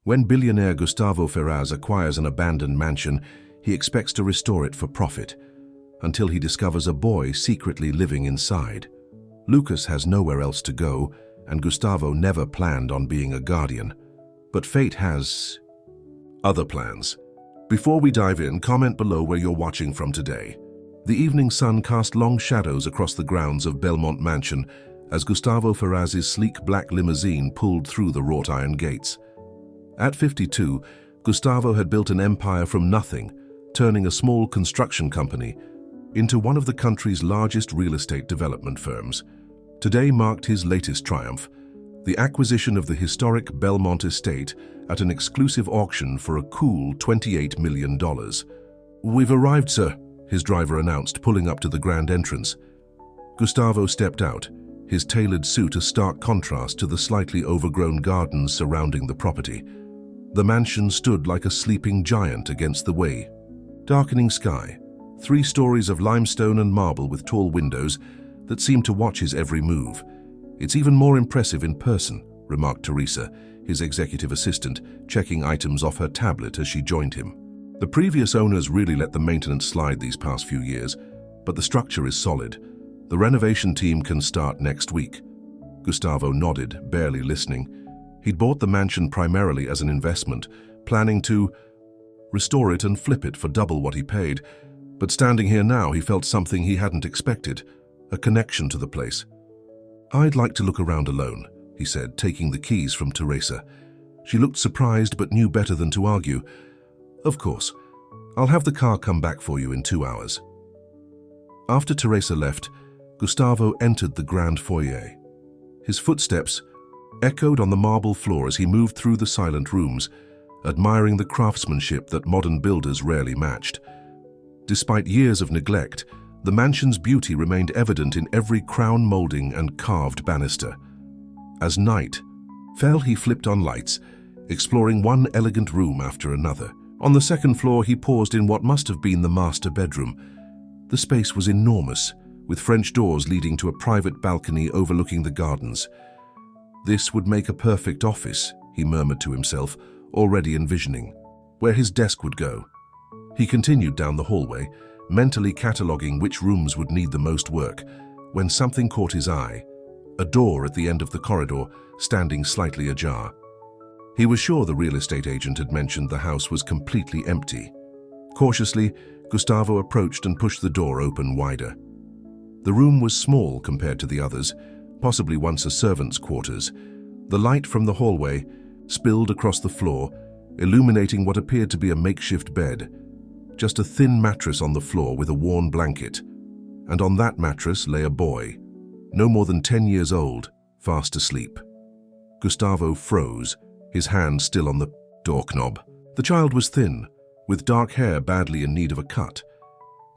When billionaire Gustavo Ferraz acquires an abandoned mansion, he expects to restore it for profit, until he discovers a boy secretly living inside. Lucas has nowhere else to go, and Gustavo never planned on being a guardian. But fate has other plans. Before we dive in, comment below where you're watching from today. The evening sun cast long shadows across the grounds of Belmont Mansion as Gustavo Ferraz's sleek black limousine pulled through the wrought iron gates. At 52, Gustavo had built an empire from nothing, turning a small construction company into one of the country's largest real estate development firms. Today marked his latest triumph, the acquisition of the historic Belmont estate at an exclusive auction for a cool $28 million. "We've arrived, sir," his driver announced, pulling up to the grand entrance. Gustavo stepped out, his tailored suit a stark contrast to the slightly overgrown gardens surrounding the property. The mansion stood like a sleeping giant against the way. Darkening sky, 3 stories of limestone and marble with tall windows that seemed to watch his every move. "It's even more impressive in person," remarked Teresa, his executive assistant, checking items off her tablet as she joined him. "The previous owners really let the maintenance slide these past few years, but the structure is solid. The renovation team can start next week." Gustavo nodded, barely listening. He'd bought the mansion primarily as an investment, planning to restore it and flip it for double what he paid. But standing here now, he felt something he hadn't expected, a connection to the place. "I'd like to look around alone," he said, taking the keys from Teresa. She looked surprised but knew better than to argue. "Of course. I'll have the car come back for you in 2 hours." After Teresa left, Gustavo entered the grand foyer. His footsteps echoed on the marble floor as he moved through the silent rooms, admiring the craftsmanship that modern builders rarely matched. Despite years of neglect, the mansion's beauty remained evident in every crown molding and carved banister. As night fell, he flipped on lights, exploring one elegant room after another. On the second floor, he paused in what must have been the master bedroom. The space was enormous, with French doors leading to a private balcony overlooking the gardens. This would make a perfect office, he murmured to himself, already envisioning where his desk would go. He continued down the hallway, mentally cataloguing which rooms would need the most work, when something caught his eye, a door at the end of the corridor, standing slightly ajar. He was sure the real estate agent had mentioned the house was completely empty. Cautiously, Gustavo approached and pushed the door open wider. The room was small compared to the others, possibly once a servant's quarters. The light from the hallway spilled across the floor, illuminating what appeared to be a makeshift bed. Just a thin mattress on the floor with a worn blanket. And on that mattress lay a boy, no more than 10 years old, fast asleep. Gustavo froze, his hand still on the doorknob. The child was thin, with dark hair badly in need of a cut.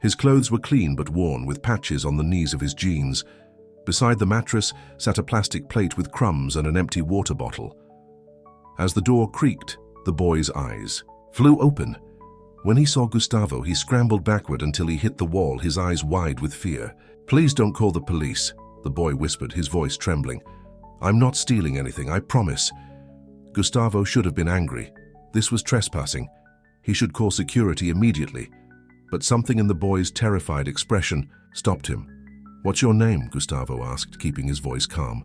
His clothes were clean but worn, with patches on the knees of his jeans. Beside the mattress sat a plastic plate with crumbs and an empty water bottle. As the door creaked, the boy's eyes flew open. When he saw Gustavo, he scrambled backward until he hit the wall, his eyes wide with fear. "Please don't call the police," the boy whispered, his voice trembling. "I'm not stealing anything, I promise." Gustavo should have been angry. This was trespassing. He should call security immediately. But something in the boy's terrified expression stopped him. "What's your name?" Gustavo asked, keeping his voice calm.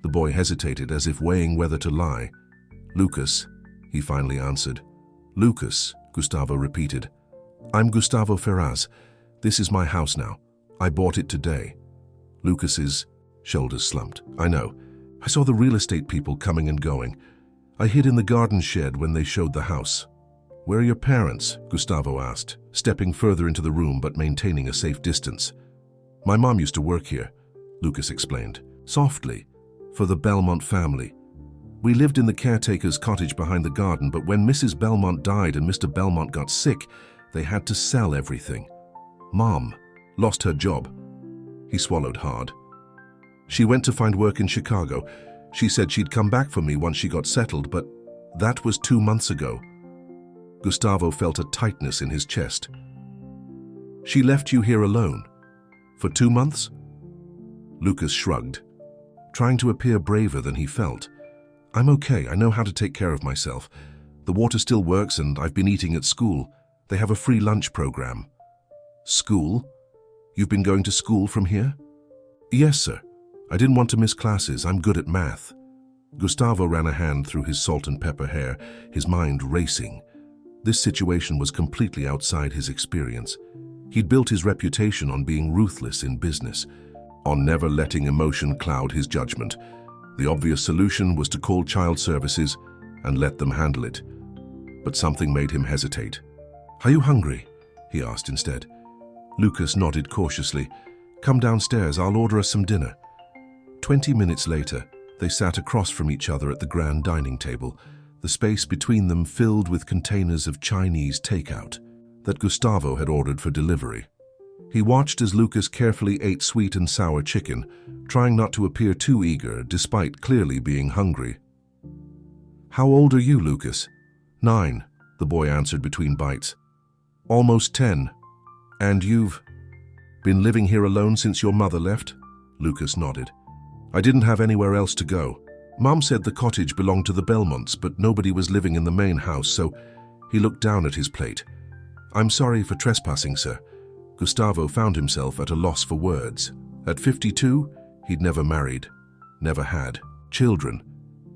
The boy hesitated, as if weighing whether to lie. "Lucas," he finally answered. "Lucas," Gustavo repeated. "I'm Gustavo Ferraz. This is my house now. I bought it today." Lucas's shoulders slumped. "I know. I saw the real estate people coming and going. I hid in the garden shed when they showed the house." "Where are your parents?" Gustavo asked, stepping further into the room but maintaining a safe distance. "My mom used to work here," Lucas explained, softly, "for the Belmont family. We lived in the caretaker's cottage behind the garden, but when Mrs. Belmont died and Mr. Belmont got sick, they had to sell everything. Mom lost her job." He swallowed hard. "She went to find work in Chicago. She said she'd come back for me once she got settled, but that was 2 months ago." Gustavo felt a tightness in his chest. "She left you here alone? For 2 months?" Lucas shrugged, trying to appear braver than he felt. "I'm okay, I know how to take care of myself. The water still works and I've been eating at school. They have a free lunch program. School? You've been going to school from here? Yes, sir. I didn't want to miss classes. I'm good at math. Gustavo ran a hand through his salt and pepper hair, his mind racing. This situation was completely outside his experience. He'd built his reputation on being ruthless in business, on never letting emotion cloud his judgment. The obvious solution was to call child services and let them handle it. But something made him hesitate. "Are you hungry?" he asked instead. Lucas nodded cautiously. "Come downstairs, I'll order us some dinner." 20 minutes later, they sat across from each other at the grand dining table, the space between them filled with containers of Chinese takeout that Gustavo had ordered for delivery. He watched as Lucas carefully ate sweet and sour chicken, trying not to appear too eager despite clearly being hungry. "How old are you, Lucas?" "9, the boy answered between bites. "Almost 10. And you've been living here alone since your mother left?" Lucas nodded. "I didn't have anywhere else to go. Mom said the cottage belonged to the Belmonts, but nobody was living in the main house, so..." He looked down at his plate. "I'm sorry for trespassing, sir." Gustavo found himself at a loss for words. At 52, he'd never married, never had children.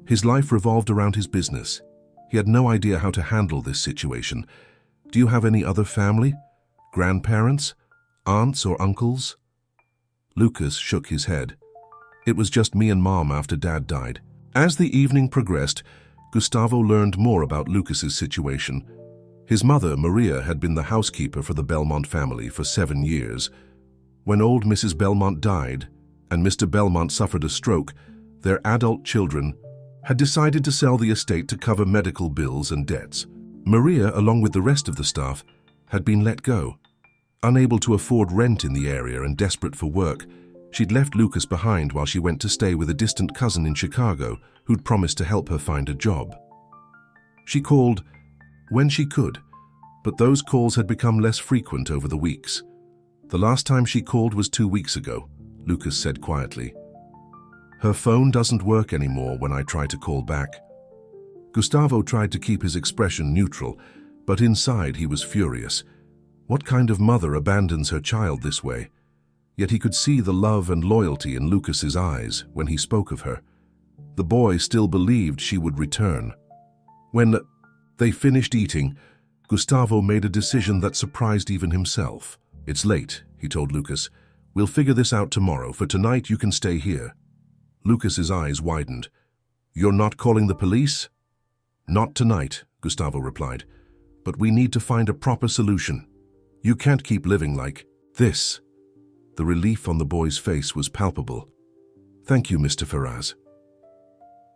His life revolved around his business. He had no idea how to handle this situation. "Do you have any other family? Grandparents? Aunts or uncles?" Lucas shook his head. "It was just me and Mom after Dad died." As the evening progressed, Gustavo learned more about Lucas's situation. His mother, Maria, had been the housekeeper for the Belmont family for 7 years. When old Mrs. Belmont died and Mr. Belmont suffered a stroke, their adult children had decided to sell the estate to cover medical bills and debts. Maria, along with the rest of the staff, had been let go. Unable to afford rent in the area and desperate for work, she'd left Lucas behind while she went to stay with a distant cousin in Chicago who'd promised to help her find a job. She called when she could, but those calls had become less frequent over the weeks. "The last time she called was 2 weeks ago," Lucas said quietly. "Her phone doesn't work anymore when I try to call back." Gustavo tried to keep his expression neutral, but inside he was furious. What kind of mother abandons her child this way? Yet he could see the love and loyalty in Lucas's eyes when he spoke of her. The boy still believed she would return. When they finished eating, Gustavo made a decision that surprised even himself. "It's late," he told Lucas. "We'll figure this out tomorrow. For tonight, you can stay here." Lucas's eyes widened. "You're not calling the police?" "Not tonight," Gustavo replied. "But we need to find a proper solution. You can't keep living like this." The relief on the boy's face was palpable. "Thank you, Mr. Ferraz."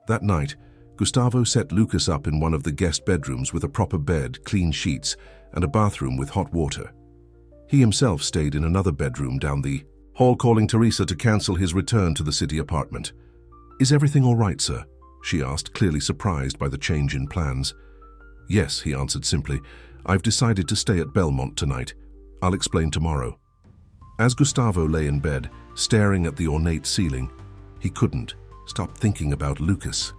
That night, Gustavo set Lucas up in one of the guest bedrooms with a proper bed, clean sheets, and a bathroom with hot water. He himself stayed in another bedroom down the hall, calling Teresa to cancel his return to the city apartment. "Is everything all right, sir?" she asked, clearly surprised by the change in plans. "Yes," he answered simply. "I've decided to stay at Belmont tonight. I'll explain tomorrow." As Gustavo lay in bed, staring at the ornate ceiling, he couldn't stop thinking about Lucas.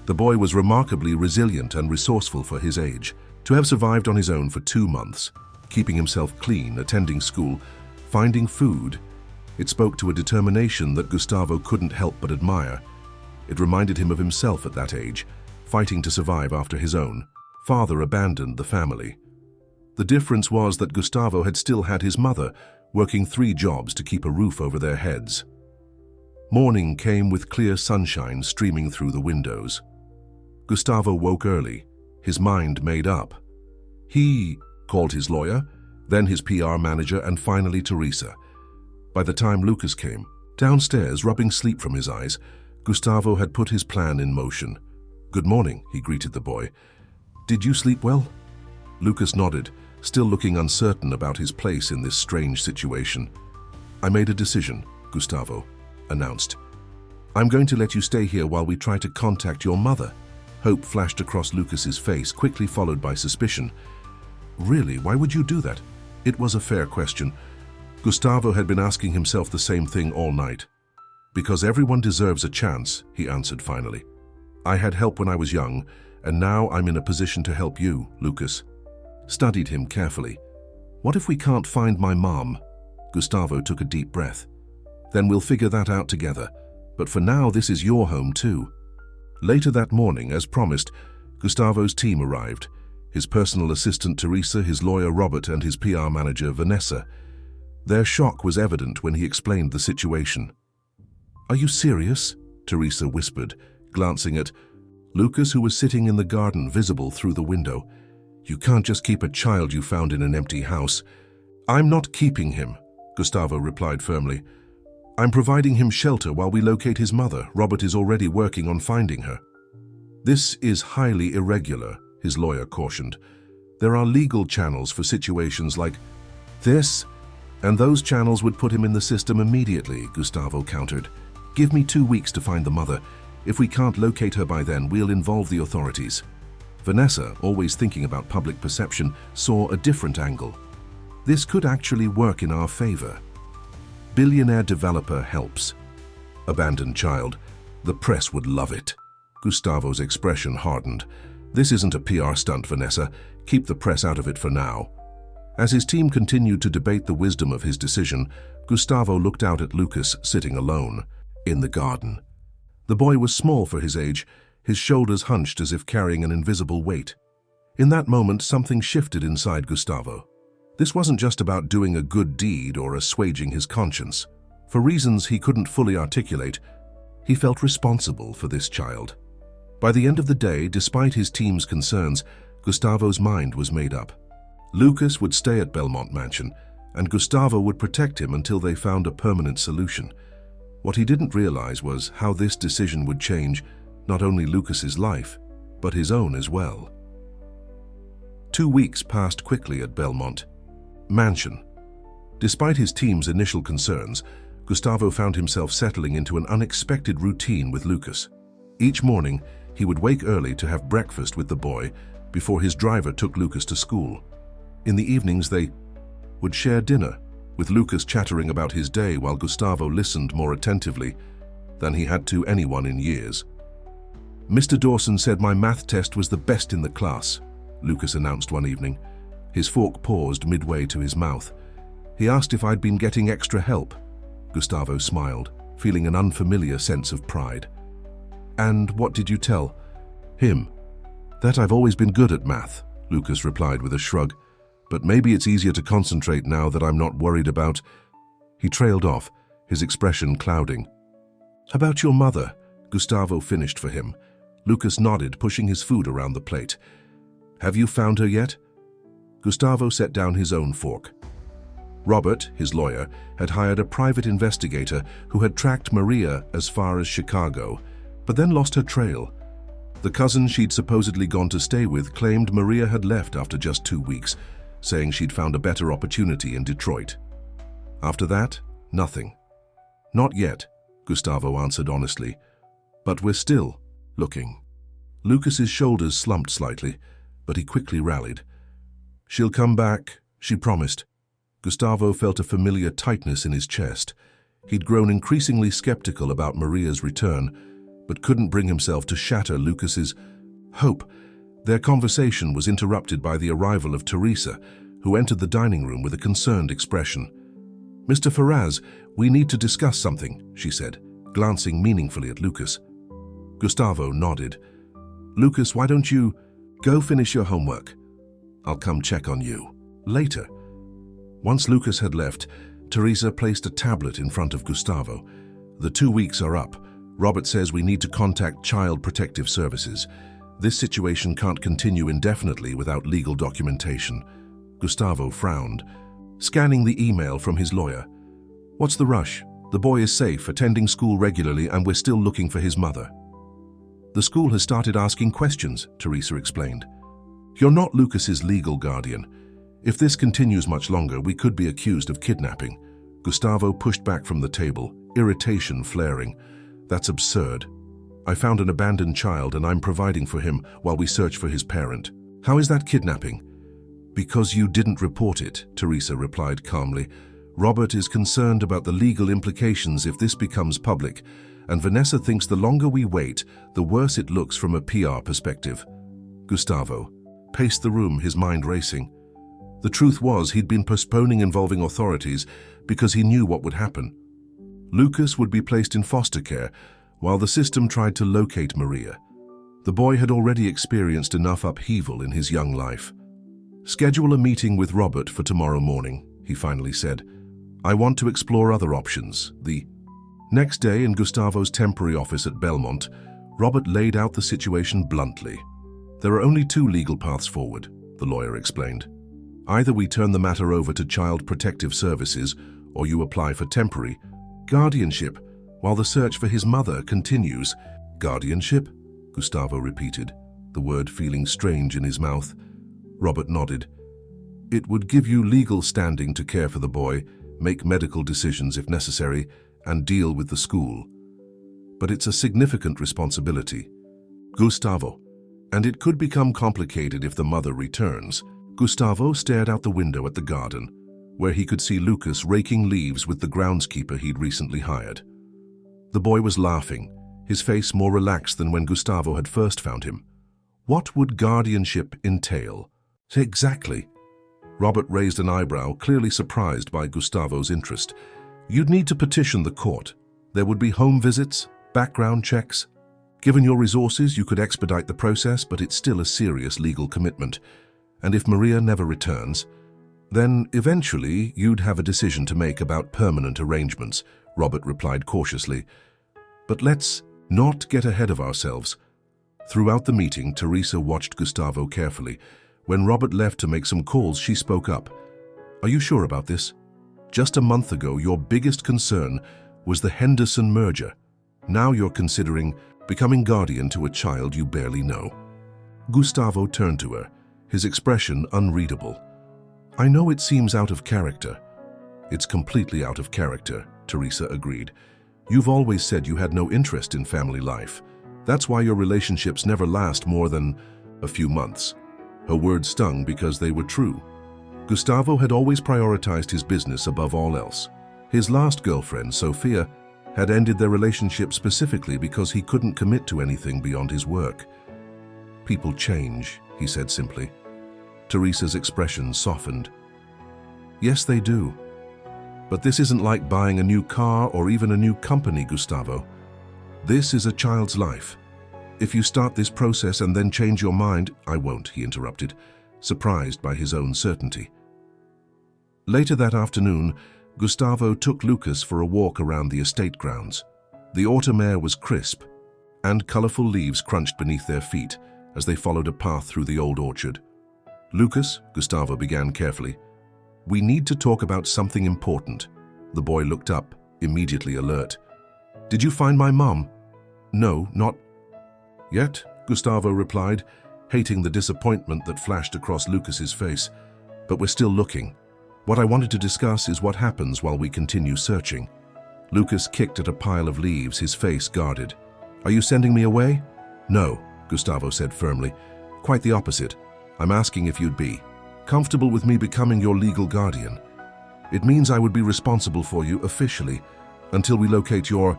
The boy was remarkably resilient and resourceful for his age. To have survived on his own for 2 months, keeping himself clean, attending school, finding food, it spoke to a determination that Gustavo couldn't help but admire. It reminded him of himself at that age, fighting to survive after his own father abandoned the family. The difference was that Gustavo had still had his mother, working 3 jobs to keep a roof over their heads. Morning came with clear sunshine streaming through the windows. Gustavo woke early, his mind made up. He called his lawyer, then his PR manager, and finally Teresa. By the time Lucas came, downstairs, rubbing sleep from his eyes, Gustavo had put his plan in motion. "Good morning," he greeted the boy. "Did you sleep well?" Lucas nodded, still looking uncertain about his place in this strange situation. "I made a decision," Gustavo announced. "I'm going to let you stay here while we try to contact your mother." Hope flashed across Lucas's face, quickly followed by suspicion. "Really? Why would you do that?" It was a fair question. Gustavo had been asking himself the same thing all night. "Because everyone deserves a chance," he answered finally. "I had help when I was young, And now I'm in a position to help you, Lucas. Studied him carefully. What if we can't find my mom? Gustavo took a deep breath. Then we'll figure that out together. But for now, this is your home too. Later that morning, as promised, Gustavo's team arrived. His personal assistant Teresa, his lawyer Robert, and his PR manager Vanessa. Their shock was evident when he explained the situation. "Are you serious?" Teresa whispered, glancing at Lucas, who was sitting in the garden, visible through the window. "You can't just keep a child you found in an empty house." "I'm not keeping him," Gustavo replied firmly. "I'm providing him shelter while we locate his mother. Robert is already working on finding her." "This is highly irregular," his lawyer cautioned. "There are legal channels for situations like this, and those channels would put him in the system immediately," Gustavo countered. "Give me 2 weeks to find the mother. If we can't locate her by then, we'll involve the authorities." Vanessa, always thinking about public perception, saw a different angle. This could actually work in our favor. Billionaire developer helps. Abandoned child. The press would love it. Gustavo's expression hardened. "This isn't a PR stunt, Vanessa. Keep the press out of it for now." As his team continued to debate the wisdom of his decision, Gustavo looked out at Lucas sitting alone in the garden. The boy was small for his age, his shoulders hunched as if carrying an invisible weight. In that moment, something shifted inside Gustavo. This wasn't just about doing a good deed or assuaging his conscience. For reasons he couldn't fully articulate, he felt responsible for this child. By the end of the day, despite his team's concerns, Gustavo's mind was made up. Lucas would stay at Belmont Mansion, and Gustavo would protect him until they found a permanent solution. What he didn't realize was how this decision would change not only Lucas's life, but his own as well. 2 weeks passed quickly at Belmont Mansion. Despite his team's initial concerns, Gustavo found himself settling into an unexpected routine with Lucas. Each morning, he would wake early to have breakfast with the boy before his driver took Lucas to school. In the evenings, they would share dinner, with Lucas chattering about his day while Gustavo listened more attentively than he had to anyone in years. "Mr. Dawson said my math test was the best in the class," Lucas announced one evening. His fork paused midway to his mouth. He asked if I'd been getting extra help. Gustavo smiled, feeling an unfamiliar sense of pride. "And what did you tell him?" "That I've always been good at math," Lucas replied with a shrug. "But maybe it's easier to concentrate now that I'm not worried about—" He trailed off, his expression clouding. "About your mother," Gustavo finished for him. Lucas nodded, pushing his food around the plate. "Have you found her yet?" Gustavo set down his own fork. Robert, his lawyer, had hired a private investigator who had tracked Maria as far as Chicago, but then lost her trail. The cousin she'd supposedly gone to stay with claimed Maria had left after just 2 weeks, saying she'd found a better opportunity in Detroit. After that, nothing. "Not yet," Gustavo answered honestly. "But we're still looking." Lucas's shoulders slumped slightly, but he quickly rallied. "She'll come back," she promised. Gustavo felt a familiar tightness in his chest. He'd grown increasingly skeptical about Maria's return, but couldn't bring himself to shatter Lucas's hope. Their conversation was interrupted by the arrival of Teresa, who entered the dining room with a concerned expression. "Mr. Ferraz, we need to discuss something," she said, glancing meaningfully at Lucas. Gustavo nodded. "Lucas, why don't you go finish your homework? I'll come check on you later." Once Lucas had left, Teresa placed a tablet in front of Gustavo. "The 2 weeks are up. Robert says we need to contact Child Protective Services. This situation can't continue indefinitely without legal documentation." Gustavo frowned, scanning the email from his lawyer. "What's the rush? The boy is safe, attending school regularly, and we're still looking for his mother." "The school has started asking questions," Teresa explained. "You're not Lucas's legal guardian. If this continues much longer, we could be accused of kidnapping." Gustavo pushed back from the table, irritation flaring. "That's absurd. I found an abandoned child and I'm providing for him while we search for his parent. How is that kidnapping?" "Because you didn't report it," Teresa replied calmly. "Robert is concerned about the legal implications if this becomes public, and Vanessa thinks the longer we wait, the worse it looks from a PR perspective." Gustavo paced the room, his mind racing. The truth was, he'd been postponing involving authorities because he knew what would happen. Lucas would be placed in foster care while the system tried to locate Maria. The boy had already experienced enough upheaval in his young life. "Schedule a meeting with Robert for tomorrow morning," he finally said. "I want to explore other options." The next day, in Gustavo's temporary office at Belmont, Robert laid out the situation bluntly. "There are only two legal paths forward," the lawyer explained. "Either we turn the matter over to Child Protective Services, or you apply for temporary guardianship while the search for his mother continues." "Guardianship?" Gustavo repeated, the word feeling strange in his mouth. Robert nodded. "It would give you legal standing to care for the boy, make medical decisions if necessary, and deal with the school. But it's a significant responsibility." "Gustavo, and it could become complicated if the mother returns." Gustavo stared out the window at the garden, where he could see Lucas raking leaves with the groundskeeper he'd recently hired. The boy was laughing, his face more relaxed than when Gustavo had first found him. "What would guardianship entail?" "Exactly." Robert raised an eyebrow, clearly surprised by Gustavo's interest. "You'd need to petition the court. There would be home visits, background checks. Given your resources, you could expedite the process, but it's still a serious legal commitment. And if Maria never returns, then eventually you'd have a decision to make about permanent arrangements," Robert replied cautiously. "But let's not get ahead of ourselves." Throughout the meeting, Teresa watched Gustavo carefully. When Robert left to make some calls, she spoke up. "Are you sure about this? Just a month ago, your biggest concern was the Henderson merger. Now you're considering becoming guardian to a child you barely know." Gustavo turned to her, his expression unreadable. "I know it seems out of character." "It's completely out of character," Teresa agreed. "You've always said you had no interest in family life. That's why your relationships never last more than a few months." Her words stung because they were true. Gustavo had always prioritized his business above all else. His last girlfriend, Sophia, had ended their relationship specifically because he couldn't commit to anything beyond his work. "People change," he said simply. Teresa's expression softened. "Yes, they do. But this isn't like buying a new car or even a new company, Gustavo. This is a child's life. If you start this process and then change your mind—" "I won't," he interrupted, surprised by his own certainty. Later that afternoon, Gustavo took Lucas for a walk around the estate grounds. The autumn air was crisp, and colorful leaves crunched beneath their feet as they followed a path through the old orchard. "Lucas," Gustavo began carefully, "we need to talk about something important." The boy looked up, immediately alert. "Did you find my mom?" "No, not yet," Gustavo replied, hating the disappointment that flashed across Lucas's face. "But we're still looking. What I wanted to discuss is what happens while we continue searching." Lucas kicked at a pile of leaves, his face guarded. "Are you sending me away?" "No," Gustavo said firmly. "Quite the opposite. I'm asking if you'd be comfortable with me becoming your legal guardian. It means I would be responsible for you officially until we locate your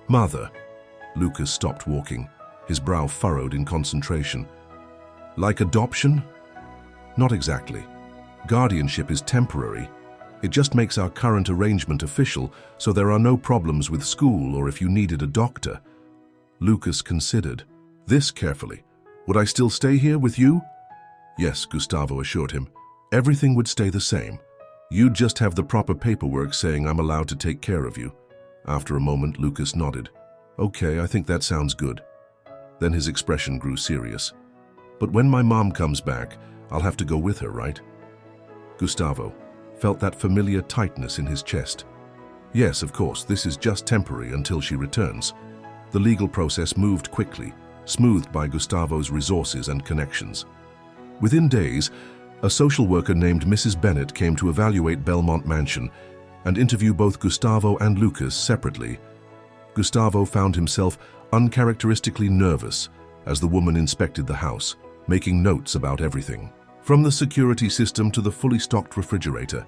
mother." Lucas stopped walking, his brow furrowed in concentration. "Like adoption?" "Not exactly. Guardianship is temporary. It just makes our current arrangement official, so there are no problems with school or if you needed a doctor." Lucas considered this carefully. "Would I still stay here with you?" "Yes," Gustavo assured him. "Everything would stay the same. You'd just have the proper paperwork saying I'm allowed to take care of you." After a moment, Lucas nodded. "Okay, I think that sounds good." Then his expression grew serious. "But when my mom comes back, I'll have to go with her, right?" Gustavo felt that familiar tightness in his chest. "Yes, of course, this is just temporary until she returns." The legal process moved quickly, smoothed by Gustavo's resources and connections. Within days, a social worker named Mrs. Bennett came to evaluate Belmont Mansion and interview both Gustavo and Lucas separately. Gustavo found himself uncharacteristically nervous as the woman inspected the house, making notes about everything, from the security system to the fully stocked refrigerator.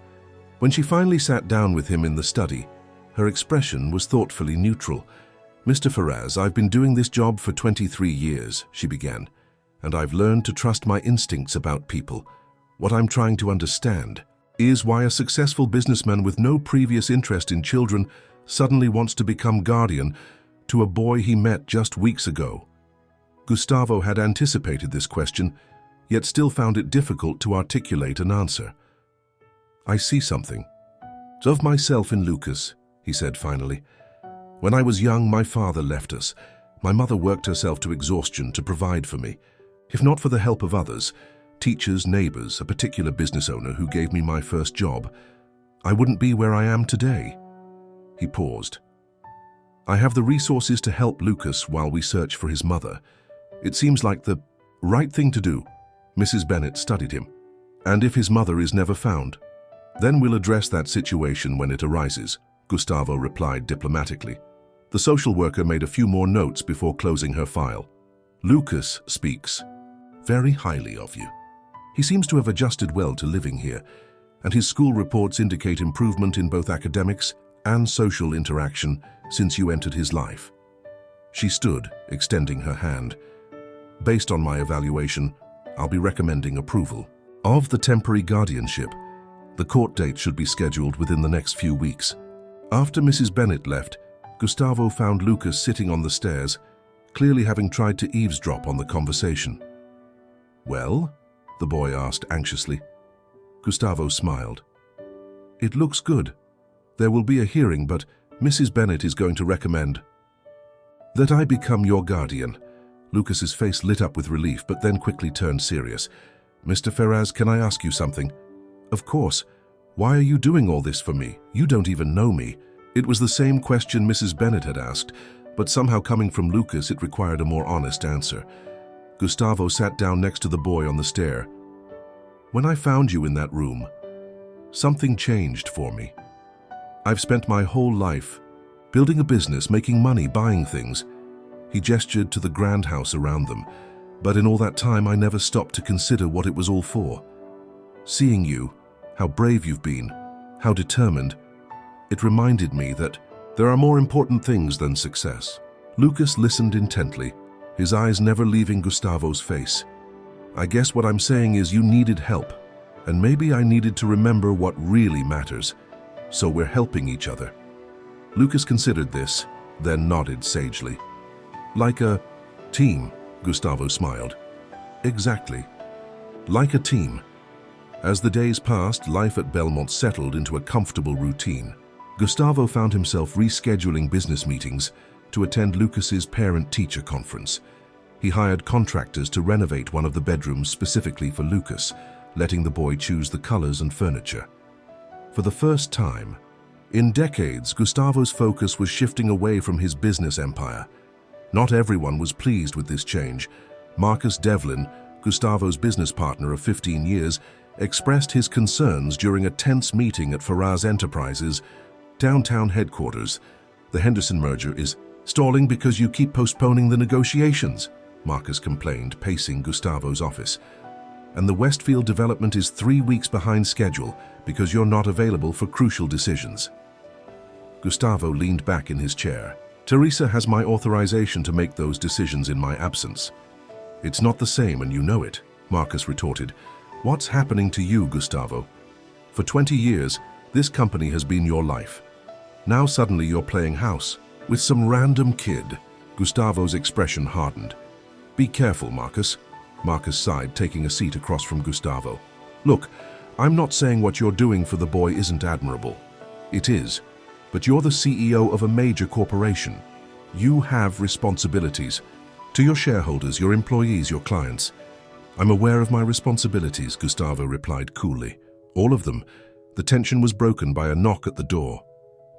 When she finally sat down with him in the study, her expression was thoughtfully neutral. "Mr. Faraz, I've been doing this job for 23 years, she began, and I've learned to trust my instincts about people. What I'm trying to understand is why a successful businessman with no previous interest in children suddenly wants to become guardian to a boy he met just weeks ago. Gustavo had anticipated this question, yet still found it difficult to articulate an answer. "I see something of myself in Lucas," he said finally. "When I was young, my father left us. My mother worked herself to exhaustion to provide for me. If not for the help of others, teachers, neighbors, a particular business owner who gave me my first job, I wouldn't be where I am today." He paused. "I have the resources to help Lucas while we search for his mother. It seems like the right thing to do." Mrs. Bennet studied him. "And if his mother is never found, then we'll address that situation when it arises," Gustavo replied diplomatically. The social worker made a few more notes before closing her file. "Lucas speaks very highly of you. He seems to have adjusted well to living here, and his school reports indicate improvement in both academics and social interaction since you entered his life." She stood, extending her hand. "Based on my evaluation, I'll be recommending approval of the temporary guardianship. The court date should be scheduled within the next few weeks." After Mrs. Bennet left, Gustavo found Lucas sitting on the stairs, clearly having tried to eavesdrop on the conversation. "Well?" the boy asked anxiously. Gustavo smiled. "It looks good. There will be a hearing, but Mrs. Bennet is going to recommend that I become your guardian." Lucas's face lit up with relief, but then quickly turned serious. "Mr. Ferraz, can I ask you something?" "Of course. Why are you doing all this for me? You don't even know me." It was the same question Mrs. Bennet had asked, but somehow coming from Lucas it required a more honest answer. Gustavo sat down next to the boy on the stair. "When I found you in that room, something changed for me. I've spent my whole life building a business, making money, buying things." He gestured to the grand house around them, "But in all that time I never stopped to consider what it was all for. Seeing you, how brave you've been, how determined, it reminded me that there are more important things than success." Lucas listened intently, his eyes never leaving Gustavo's face. "I guess what I'm saying is you needed help, and maybe I needed to remember what really matters, so we're helping each other." Lucas considered this, then nodded sagely. "Like a team," Gustavo smiled. "Exactly. Like a team." As the days passed, life at Belmont settled into a comfortable routine. Gustavo found himself rescheduling business meetings to attend Lucas's parent-teacher conference. He hired contractors to renovate one of the bedrooms specifically for Lucas, letting the boy choose the colors and furniture. For the first time in decades, Gustavo's focus was shifting away from his business empire. Not everyone was pleased with this change. Marcus Devlin, Gustavo's business partner of 15 years, expressed his concerns during a tense meeting at Ferraz Enterprises' downtown headquarters. "The Henderson merger is stalling because you keep postponing the negotiations," Marcus complained, pacing Gustavo's office. "And the Westfield development is 3 weeks behind schedule because you're not available for crucial decisions." Gustavo leaned back in his chair. "Teresa has my authorization to make those decisions in my absence." "It's not the same, and you know it," Marcus retorted. "What's happening to you, Gustavo? For 20 years, this company has been your life. Now suddenly you're playing house with some random kid." Gustavo's expression hardened. "Be careful, Marcus." Marcus sighed, taking a seat across from Gustavo. "Look, I'm not saying what you're doing for the boy isn't admirable. It is. But you're the CEO of a major corporation. You have responsibilities to your shareholders, your employees, your clients." "I'm aware of my responsibilities," Gustavo replied coolly. "All of them." The tension was broken by a knock at the door.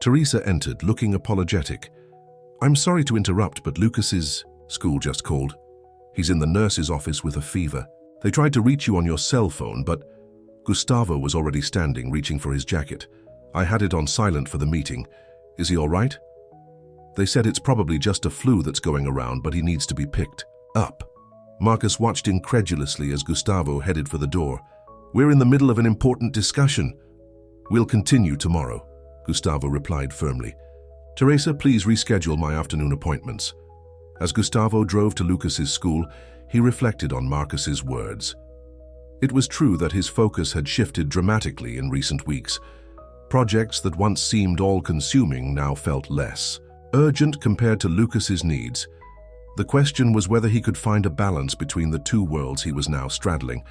Teresa entered, looking apologetic. "I'm sorry to interrupt, but Lucas's school just called. He's in the nurse's office with a fever. They tried to reach you on your cell phone, but..." Gustavo was already standing, reaching for his jacket. "I had it on silent for the meeting. Is he all right?" "They said it's probably just a flu that's going around, but he needs to be picked up." Marcus watched incredulously as Gustavo headed for the door. "We're in the middle of an important discussion." "We'll continue tomorrow," Gustavo replied firmly. "Teresa, please reschedule my afternoon appointments." As Gustavo drove to Lucas's school, He reflected on Marcus's words. It was true that his focus had shifted dramatically in recent weeks. Projects that once seemed all-consuming now felt less urgent compared to Lucas's needs. The question was whether he could find a balance between the two worlds he was now straddling.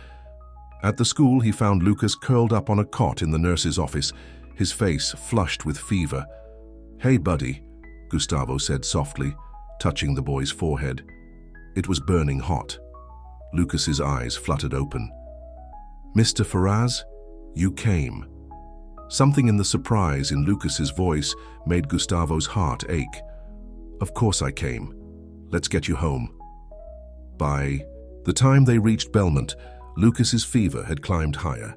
At the school, he found Lucas curled up on a cot in the nurse's office, his face flushed with fever. "Hey, buddy," Gustavo said softly, touching the boy's forehead. It was burning hot. Lucas's eyes fluttered open. "Mr. Faraz, you came." Something in the surprise in Lucas's voice made Gustavo's heart ache. "Of course I came. Let's get you home." By the time they reached Belmont, Lucas's fever had climbed higher.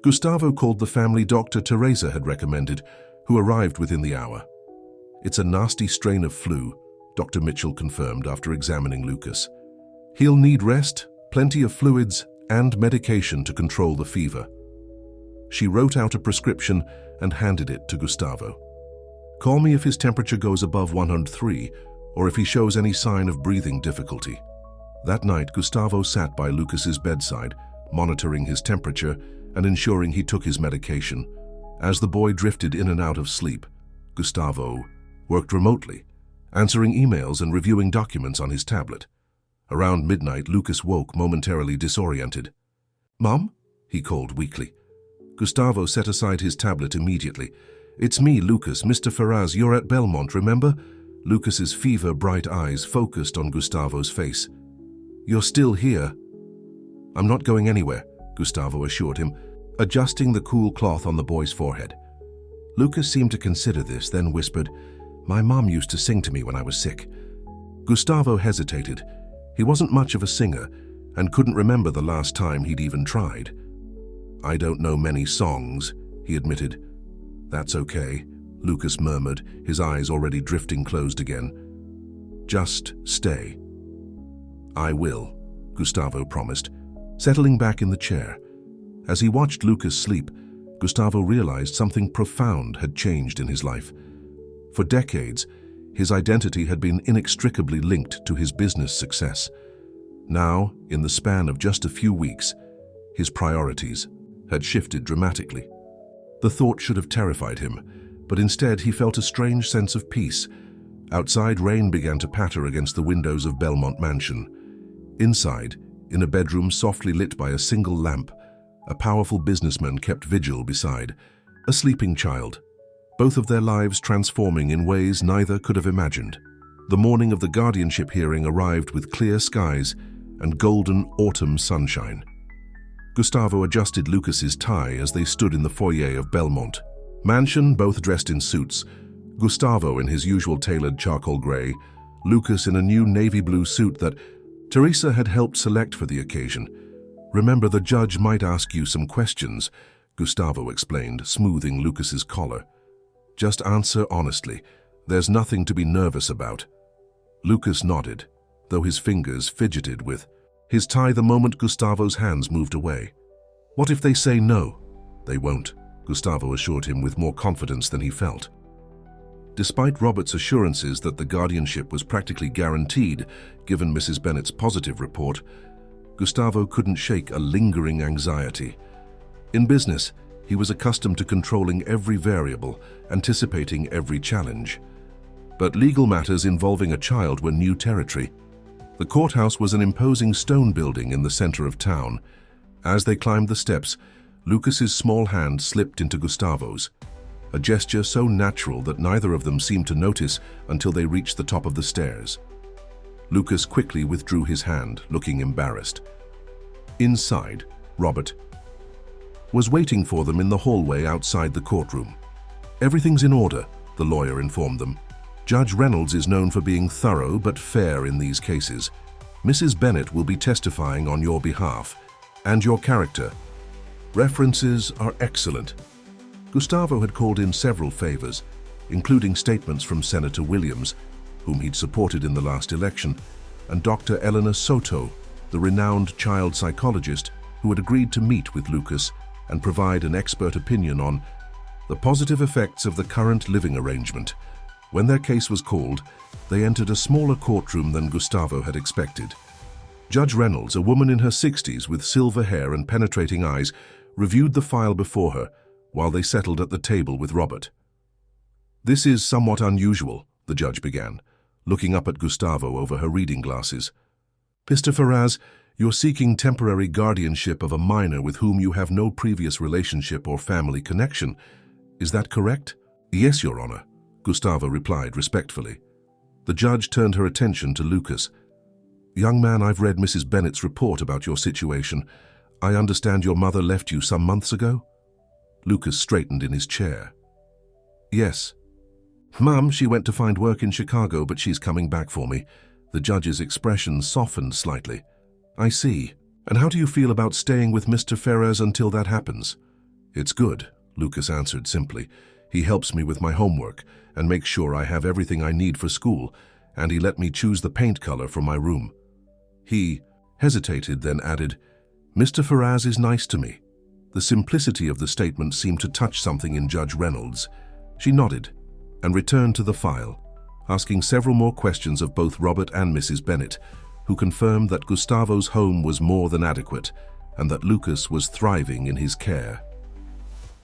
Gustavo called the family doctor Teresa had recommended, who arrived within the hour. "It's a nasty strain of flu," Dr. Mitchell confirmed after examining Lucas. "He'll need rest, plenty of fluids, and medication to control the fever." She wrote out a prescription and handed it to Gustavo. "Call me if his temperature goes above 103 or if he shows any sign of breathing difficulty." That night, Gustavo sat by Lucas's bedside, monitoring his temperature and ensuring he took his medication. As the boy drifted in and out of sleep, Gustavo worked remotely, answering emails and reviewing documents on his tablet. Around midnight, Lucas woke, momentarily disoriented. "Mom?" he called weakly. Gustavo set aside his tablet immediately. "It's me, Lucas. Mr. Faraz, you're at Belmont, remember?" Lucas's fever-bright eyes focused on Gustavo's face. "You're still here." "I'm not going anywhere," Gustavo assured him, adjusting the cool cloth on the boy's forehead. Lucas seemed to consider this, then whispered, "My mom used to sing to me when I was sick." Gustavo hesitated. He wasn't much of a singer and couldn't remember the last time he'd even tried. "I don't know many songs," he admitted. "That's okay," Lucas murmured, his eyes already drifting closed again. "Just stay." "I will," Gustavo promised, settling back in the chair. As he watched Lucas sleep, Gustavo realized something profound had changed in his life. For decades, his identity had been inextricably linked to his business success. Now, in the span of just a few weeks, his priorities had shifted dramatically. The thought should have terrified him, but instead he felt a strange sense of peace. Outside, rain began to patter against the windows of Belmont Mansion. Inside, in a bedroom softly lit by a single lamp, a powerful businessman kept vigil beside a sleeping child, both of their lives transforming in ways neither could have imagined. The morning of the guardianship hearing arrived with clear skies and golden autumn sunshine. Gustavo adjusted Lucas's tie as they stood in the foyer of Belmont Mansion, both dressed in suits, Gustavo in his usual tailored charcoal gray, Lucas in a new navy blue suit that Teresa had helped select for the occasion. "Remember, the judge might ask you some questions," Gustavo explained, smoothing Lucas's collar. "Just answer honestly. There's nothing to be nervous about." Lucas nodded, though his fingers fidgeted with his tie the moment Gustavo's hands moved away. "What if they say no?" "They won't," Gustavo assured him with more confidence than he felt. Despite Robert's assurances that the guardianship was practically guaranteed, given Mrs. Bennett's positive report, Gustavo couldn't shake a lingering anxiety. In business, he was accustomed to controlling every variable, anticipating every challenge. But legal matters involving a child were new territory. The courthouse was an imposing stone building in the center of town. As they climbed the steps, Lucas's small hand slipped into Gustavo's, a gesture so natural that neither of them seemed to notice until they reached the top of the stairs. Lucas quickly withdrew his hand, looking embarrassed. Inside, Robert was waiting for them in the hallway outside the courtroom. "Everything's in order," the lawyer informed them. "Judge Reynolds is known for being thorough but fair in these cases. Mrs. Bennett will be testifying on your behalf, and your character. References are excellent." Gustavo had called in several favors, including statements from Senator Williams, whom he'd supported in the last election, and Dr. Eleanor Soto, the renowned child psychologist who had agreed to meet with Lucas and provide an expert opinion on the positive effects of the current living arrangement. When their case was called, they entered a smaller courtroom than Gustavo had expected. Judge Reynolds, a woman in her 60s with silver hair and penetrating eyes, reviewed the file before her while they settled at the table with Robert. "This is somewhat unusual," the judge began, looking up at Gustavo over her reading glasses. "Mr. Ferraz, you're seeking temporary guardianship of a minor with whom you have no previous relationship or family connection. Is that correct?" "Yes, Your Honor," Gustavo replied respectfully. The judge turned her attention to Lucas. "Young man, I've read Mrs. Bennett's report about your situation. I understand your mother left you some months ago?" Lucas straightened in his chair. "Yes. Mum, she went to find work in Chicago, but she's coming back for me." The judge's expression softened slightly. "I see. And how do you feel about staying with Mr. Ferraz until that happens?" "It's good," Lucas answered simply. "He helps me with my homework and makes sure I have everything I need for school, and he let me choose the paint color for my room." He hesitated, then added, "Mr. Ferraz is nice to me." The simplicity of the statement seemed to touch something in Judge Reynolds. She nodded and returned to the file, asking several more questions of both Robert and Mrs. Bennett, who confirmed that Gustavo's home was more than adequate and that Lucas was thriving in his care.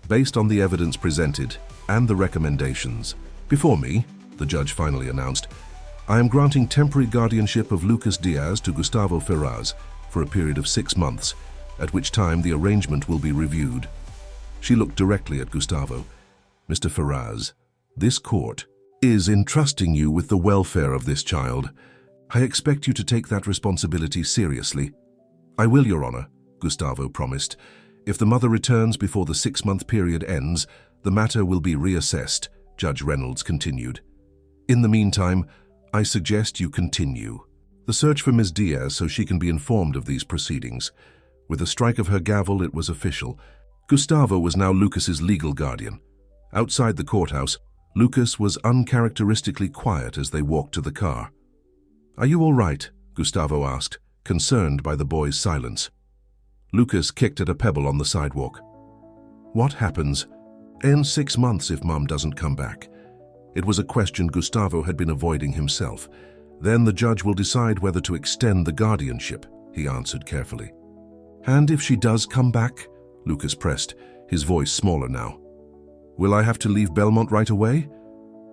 Based on the evidence presented and the recommendations, "Before me," the judge finally announced, "I am granting temporary guardianship of Lucas Diaz to Gustavo Ferraz for a period of 6 months, at which time the arrangement will be reviewed." She looked directly at Gustavo. "Mr. Ferraz, this court is entrusting you with the welfare of this child. I expect you to take that responsibility seriously." "I will, Your Honor," Gustavo promised. "If the mother returns before the 6-month period ends, the matter will be reassessed," Judge Reynolds continued. "In the meantime, I suggest you continue the search for Ms. Diaz so she can be informed of these proceedings." With a strike of her gavel, it was official. Gustavo was now Lucas's legal guardian. Outside the courthouse, Lucas was uncharacteristically quiet as they walked to the car. "Are you all right?" Gustavo asked, concerned by the boy's silence. Lucas kicked at a pebble on the sidewalk. "What happens in 6 months if Mum doesn't come back?" It was a question Gustavo had been avoiding himself. "Then the judge will decide whether to extend the guardianship," he answered carefully. "And if she does come back?" Lucas pressed, his voice smaller now. "Will I have to leave Belmont right away?"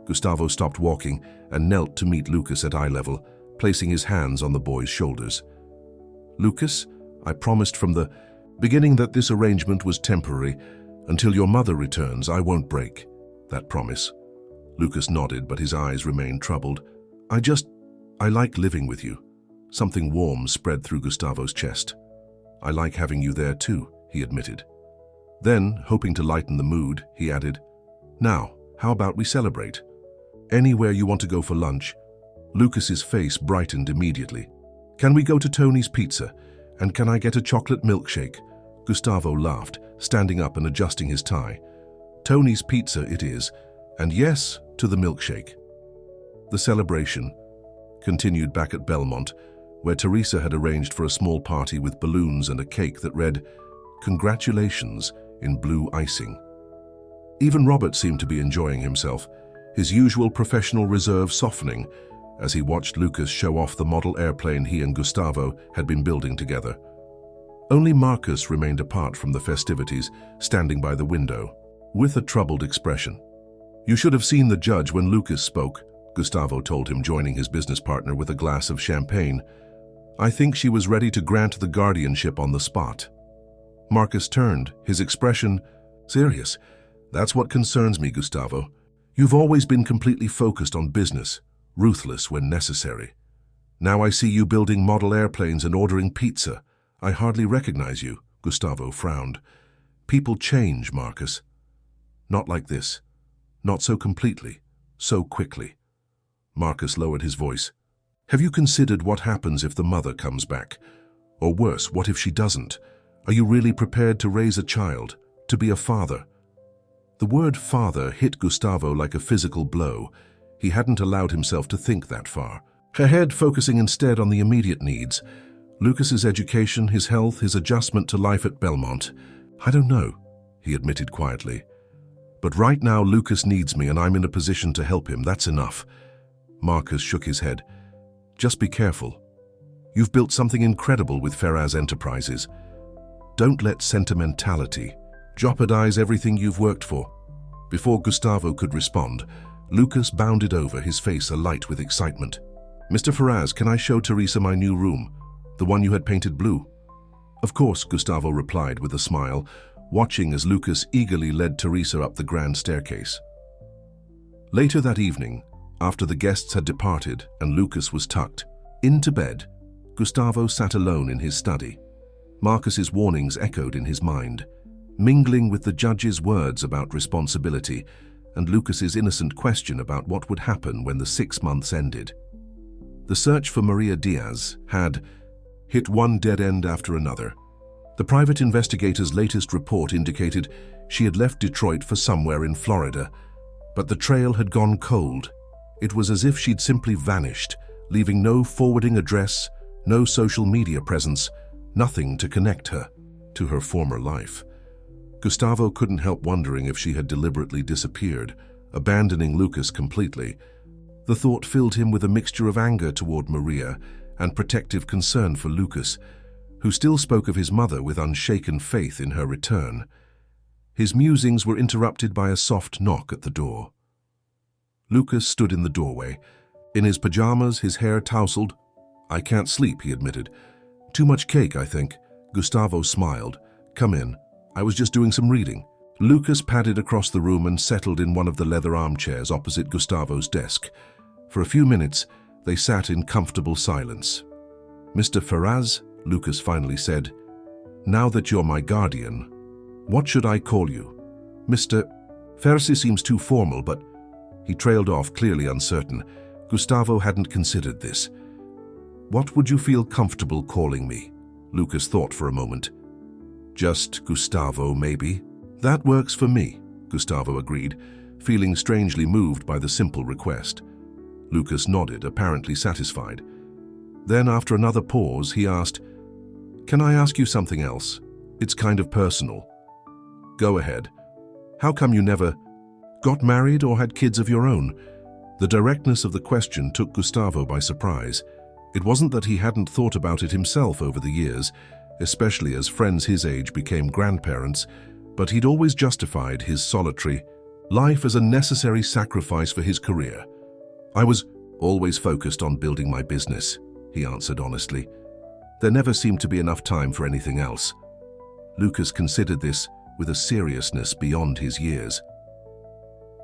Gustavo stopped walking and knelt to meet Lucas at eye level, placing his hands on the boy's shoulders. "Lucas, I promised from the beginning that this arrangement was temporary. Until your mother returns, I won't break that promise." Lucas nodded, but his eyes remained troubled. I like living with you." Something warm spread through Gustavo's chest. "I like having you there too," he admitted. Then, hoping to lighten the mood, he added, "Now, how about we celebrate? Anywhere you want to go for lunch?" Lucas's face brightened immediately. "Can we go to Tony's Pizza? And can I get a chocolate milkshake?" Gustavo laughed, standing up and adjusting his tie. "Tony's Pizza it is, and yes, to the milkshake." The celebration continued back at Belmont, where Teresa had arranged for a small party with balloons and a cake that read, "Congratulations," in blue icing. Even Robert seemed to be enjoying himself, his usual professional reserve softening as he watched Lucas show off the model airplane he and Gustavo had been building together. Only Marcus remained apart from the festivities, standing by the window, with a troubled expression. "You should have seen the judge when Lucas spoke," Gustavo told him, joining his business partner with a glass of champagne. "I think she was ready to grant the guardianship on the spot." Marcus turned, his expression serious. "That's what concerns me, Gustavo. You've always been completely focused on business, ruthless when necessary. Now I see you building model airplanes and ordering pizza. I hardly recognize you." Gustavo frowned. "People change, Marcus. Not like this. Not so completely, so quickly." Marcus lowered his voice. "Have you considered what happens if the mother comes back? Or worse, what if she doesn't? Are you really prepared to raise a child, to be a father?" The word father hit Gustavo like a physical blow. He hadn't allowed himself to think that far. Her head focusing instead on the immediate needs. Lucas's education, his health, his adjustment to life at Belmont. "I don't know," he admitted quietly. "But right now Lucas needs me and I'm in a position to help him. That's enough." Marcus shook his head. "Just be careful. You've built something incredible with Ferraz Enterprises. Don't let sentimentality jeopardize everything you've worked for." Before Gustavo could respond, Lucas bounded over, his face alight with excitement. "Mr. Ferraz, can I show Teresa my new room? The one you had painted blue?" "Of course," Gustavo replied with a smile, watching as Lucas eagerly led Teresa up the grand staircase. Later that evening, after the guests had departed and Lucas was tucked into bed, Gustavo sat alone in his study. Marcus's warnings echoed in his mind, mingling with the judge's words about responsibility and Lucas's innocent question about what would happen when the 6 months ended. The search for Maria Diaz had hit one dead end after another. The private investigator's latest report indicated she had left Detroit for somewhere in Florida, but the trail had gone cold. It was as if she'd simply vanished, leaving no forwarding address, no social media presence, nothing to connect her to her former life. Gustavo couldn't help wondering if she had deliberately disappeared, abandoning Lucas completely. The thought filled him with a mixture of anger toward Maria and protective concern for Lucas, who still spoke of his mother with unshaken faith in her return. His musings were interrupted by a soft knock at the door. Lucas stood in the doorway, in his pajamas, his hair tousled. "I can't sleep," he admitted. "Too much cake, I think." Gustavo smiled. "Come in. I was just doing some reading." Lucas padded across the room and settled in one of the leather armchairs opposite Gustavo's desk. For a few minutes, they sat in comfortable silence. "Mr. Ferraz," Lucas finally said, "now that you're my guardian, what should I call you?" "Mr. Ferraz seems too formal, but—" He trailed off, clearly uncertain. Gustavo hadn't considered this. "What would you feel comfortable calling me?" Lucas thought for a moment. "Just Gustavo, maybe?" "That works for me," Gustavo agreed, feeling strangely moved by the simple request. Lucas nodded, apparently satisfied. Then, after another pause, he asked, "Can I ask you something else? It's kind of personal." "Go ahead. How come you never got married or had kids of your own?" The directness of the question took Gustavo by surprise. It wasn't that he hadn't thought about it himself over the years, especially as friends his age became grandparents, but he'd always justified his solitary life as a necessary sacrifice for his career. "I was always focused on building my business," he answered honestly. "There never seemed to be enough time for anything else." Lucas considered this with a seriousness beyond his years.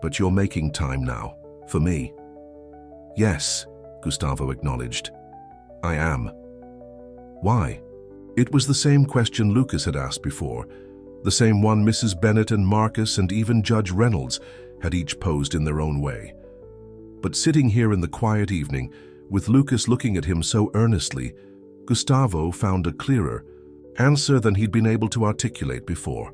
"But you're making time now, for me." "Yes," Gustavo acknowledged. "I am." "Why?" It was the same question Lucas had asked before, the same one Mrs. Bennett and Marcus and even Judge Reynolds had each posed in their own way. But sitting here in the quiet evening, with Lucas looking at him so earnestly, Gustavo found a clearer answer than he'd been able to articulate before.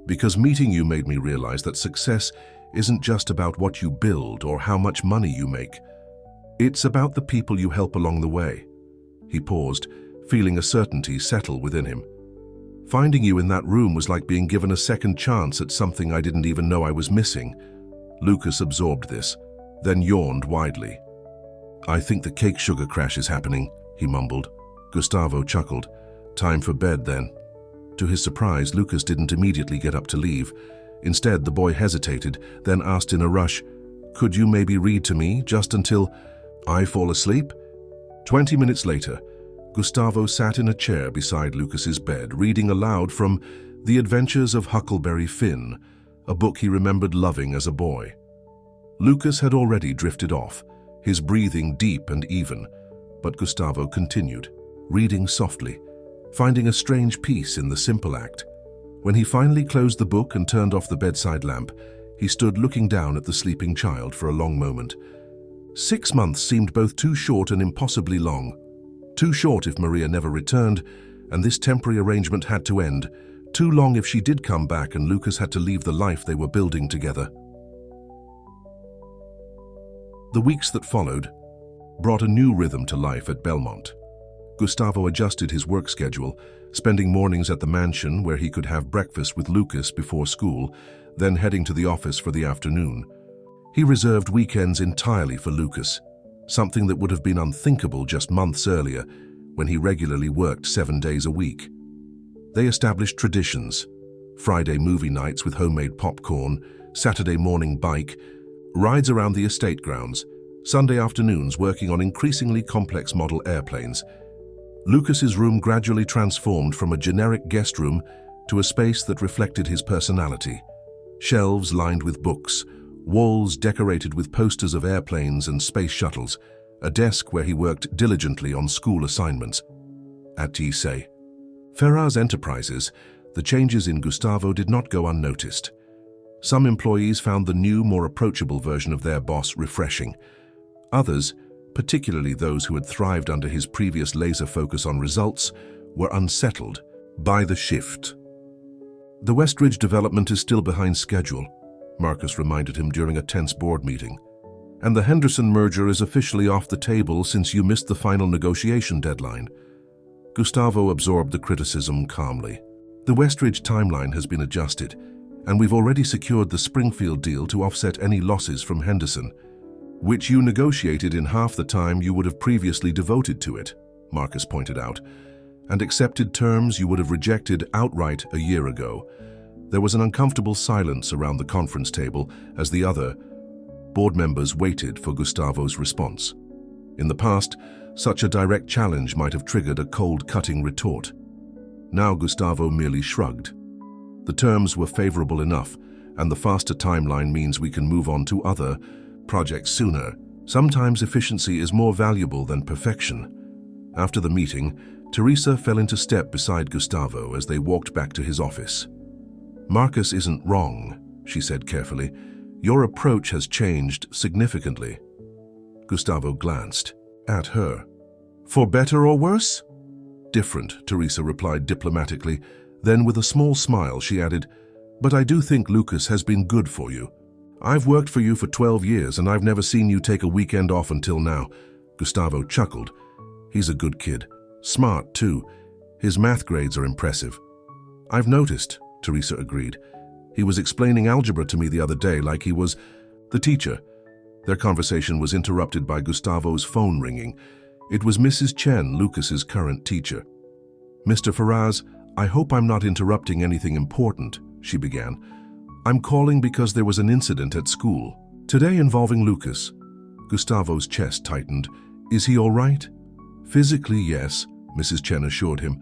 "Because meeting you made me realize that success isn't just about what you build or how much money you make. It's about the people you help along the way." He paused, feeling a certainty settle within him. "Finding you in that room was like being given a second chance at something I didn't even know I was missing." Lucas absorbed this, then yawned widely. "I think the cake sugar crash is happening," he mumbled. Gustavo chuckled. "Time for bed, then." To his surprise, Lucas didn't immediately get up to leave. Instead, the boy hesitated, then asked in a rush, "Could you maybe read to me, just until I fall asleep?" 20 minutes later, Gustavo sat in a chair beside Lucas's bed, reading aloud from The Adventures of Huckleberry Finn, a book he remembered loving as a boy. Lucas had already drifted off, his breathing deep and even, but Gustavo continued, reading softly, finding a strange peace in the simple act. When he finally closed the book and turned off the bedside lamp, he stood looking down at the sleeping child for a long moment. 6 months seemed both too short and impossibly long. Too short if Maria never returned, and this temporary arrangement had to end. Too long if she did come back and Lucas had to leave the life they were building together. The weeks that followed brought a new rhythm to life at Belmont. Gustavo adjusted his work schedule, spending mornings at the mansion where he could have breakfast with Lucas before school, then heading to the office for the afternoon. He reserved weekends entirely for Lucas, something that would have been unthinkable just months earlier, when he regularly worked 7 days a week. They established traditions: Friday movie nights with homemade popcorn, Saturday morning bike, rides around the estate grounds, Sunday afternoons working on increasingly complex model airplanes. Lucas's room gradually transformed from a generic guest room to a space that reflected his personality. Shelves lined with books, walls decorated with posters of airplanes and space shuttles, a desk where he worked diligently on school assignments. At say, Ferraz Enterprises, the changes in Gustavo did not go unnoticed. Some employees found the new, more approachable version of their boss refreshing. Others, particularly those who had thrived under his previous laser focus on results, were unsettled by the shift. "The Westridge development is still behind schedule," Marcus reminded him during a tense board meeting. "And the Henderson merger is officially off the table since you missed the final negotiation deadline." Gustavo absorbed the criticism calmly. "The Westridge timeline has been adjusted, and we've already secured the Springfield deal to offset any losses from Henderson, which you negotiated in half the time you would have previously devoted to it," Marcus pointed out, "and accepted terms you would have rejected outright a year ago." There was an uncomfortable silence around the conference table as the other board members waited for Gustavo's response. In the past, such a direct challenge might have triggered a cold-cutting retort. Now Gustavo merely shrugged. "The terms were favorable enough, and the faster timeline means we can move on to other projects sooner. Sometimes efficiency is more valuable than perfection." After the meeting, Teresa fell into step beside Gustavo as they walked back to his office. "Marcus isn't wrong," she said carefully. "Your approach has changed significantly." Gustavo glanced at her. "For better or worse?" "Different," Teresa replied diplomatically. Then with a small smile she added, "But I do think Lucas has been good for you. I've worked for you for 12 years and I've never seen you take a weekend off until now." Gustavo chuckled. "He's a good kid. Smart, too. His math grades are impressive." "I've noticed," Teresa agreed. "He was explaining algebra to me the other day like he was the teacher." Their conversation was interrupted by Gustavo's phone ringing. It was Mrs. Chen, Lucas's current teacher. "Mr. Ferraz, I hope I'm not interrupting anything important," she began. "I'm calling because there was an incident at school today involving Lucas." Gustavo's chest tightened. "Is he all right?" "Physically, yes," Mrs. Chen assured him.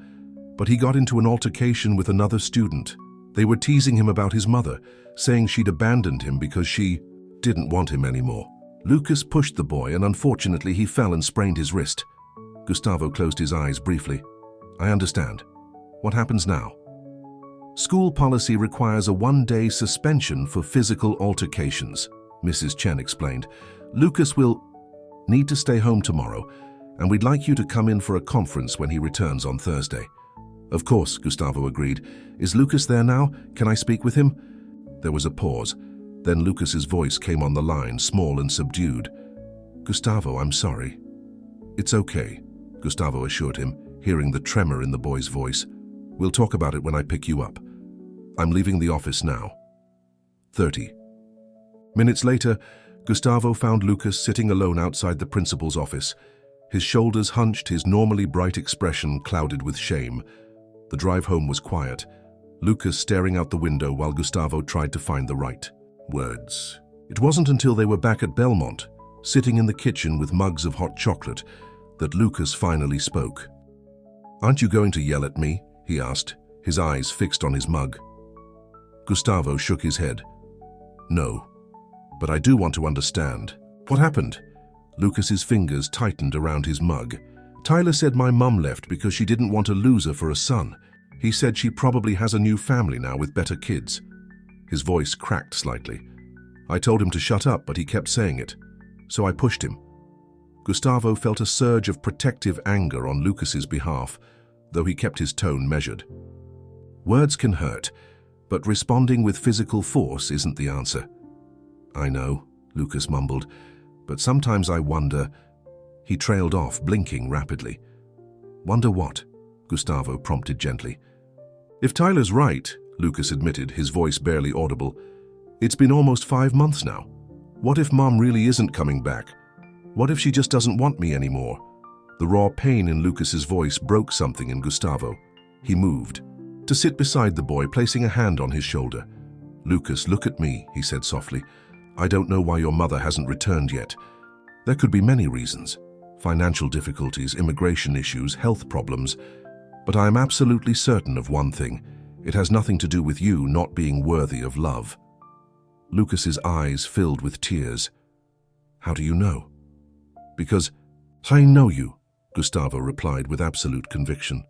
"But he got into an altercation with another student. They were teasing him about his mother, saying she'd abandoned him because she didn't want him anymore. Lucas pushed the boy and unfortunately he fell and sprained his wrist." Gustavo closed his eyes briefly. "I understand. What happens now?" "School policy requires a 1-day suspension for physical altercations," Mrs. Chen explained. "Lucas will need to stay home tomorrow, and we'd like you to come in for a conference when he returns on Thursday." "Of course," Gustavo agreed. "Is Lucas there now? Can I speak with him?" There was a pause. Then Lucas's voice came on the line, small and subdued. "Gustavo, I'm sorry." "It's okay," Gustavo assured him, hearing the tremor in the boy's voice. "We'll talk about it when I pick you up. I'm leaving the office now." 30 minutes later, Gustavo found Lucas sitting alone outside the principal's office. His shoulders hunched, his normally bright expression clouded with shame. The drive home was quiet, Lucas staring out the window while Gustavo tried to find the right words. It wasn't until they were back at Belmont, sitting in the kitchen with mugs of hot chocolate, that Lucas finally spoke. "Aren't you going to yell at me?" he asked, his eyes fixed on his mug. Gustavo shook his head. "No, but I do want to understand. What happened?" Lucas's fingers tightened around his mug. "Tyler said my mum left because she didn't want a loser for a son. He said she probably has a new family now with better kids." His voice cracked slightly. "I told him to shut up, but he kept saying it. So I pushed him." Gustavo felt a surge of protective anger on Lucas's behalf, though he kept his tone measured. "Words can hurt, but responding with physical force isn't the answer." "I know," Lucas mumbled, "but sometimes I wonder." He trailed off, blinking rapidly. "Wonder what?" Gustavo prompted gently. "If Tyler's right," Lucas admitted, his voice barely audible, "it's been almost 5 months now. What if Mom really isn't coming back? What if she just doesn't want me anymore?" The raw pain in Lucas's voice broke something in Gustavo. He moved to sit beside the boy, placing a hand on his shoulder. "Lucas, look at me," he said softly. "I don't know why your mother hasn't returned yet. There could be many reasons. Financial difficulties, immigration issues, health problems. But I am absolutely certain of one thing. It has nothing to do with you not being worthy of love." Lucas's eyes filled with tears. "How do you know?" "Because I know you," Gustavo replied with absolute conviction.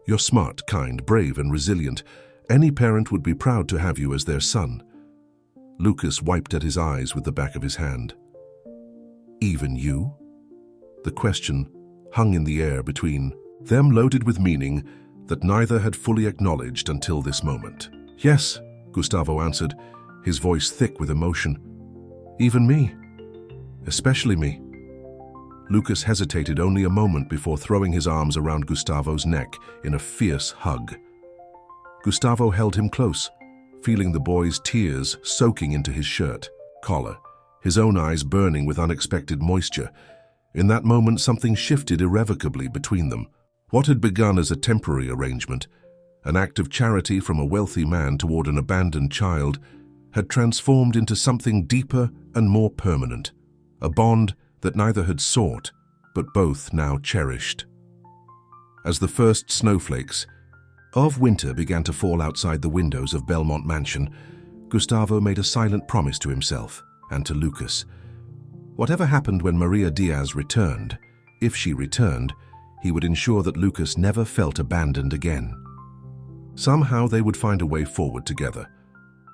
"You're smart, kind, brave, and resilient. Any parent would be proud to have you as their son." Lucas wiped at his eyes with the back of his hand. "Even you?" The question hung in the air between them, loaded with meaning that neither had fully acknowledged until this moment. "Yes," Gustavo answered, his voice thick with emotion. "Even me. Especially me." Lucas hesitated only a moment before throwing his arms around Gustavo's neck in a fierce hug. Gustavo held him close, feeling the boy's tears soaking into his shirt collar, his own eyes burning with unexpected moisture. In that moment, something shifted irrevocably between them. What had begun as a temporary arrangement, an act of charity from a wealthy man toward an abandoned child, had transformed into something deeper and more permanent, a bond that neither had sought, but both now cherished. As the first snowflakes of winter began to fall outside the windows of Belmont Mansion, Gustavo made a silent promise to himself and to Lucas. Whatever happened when Maria Diaz returned, if she returned, he would ensure that Lucas never felt abandoned again. Somehow they would find a way forward together.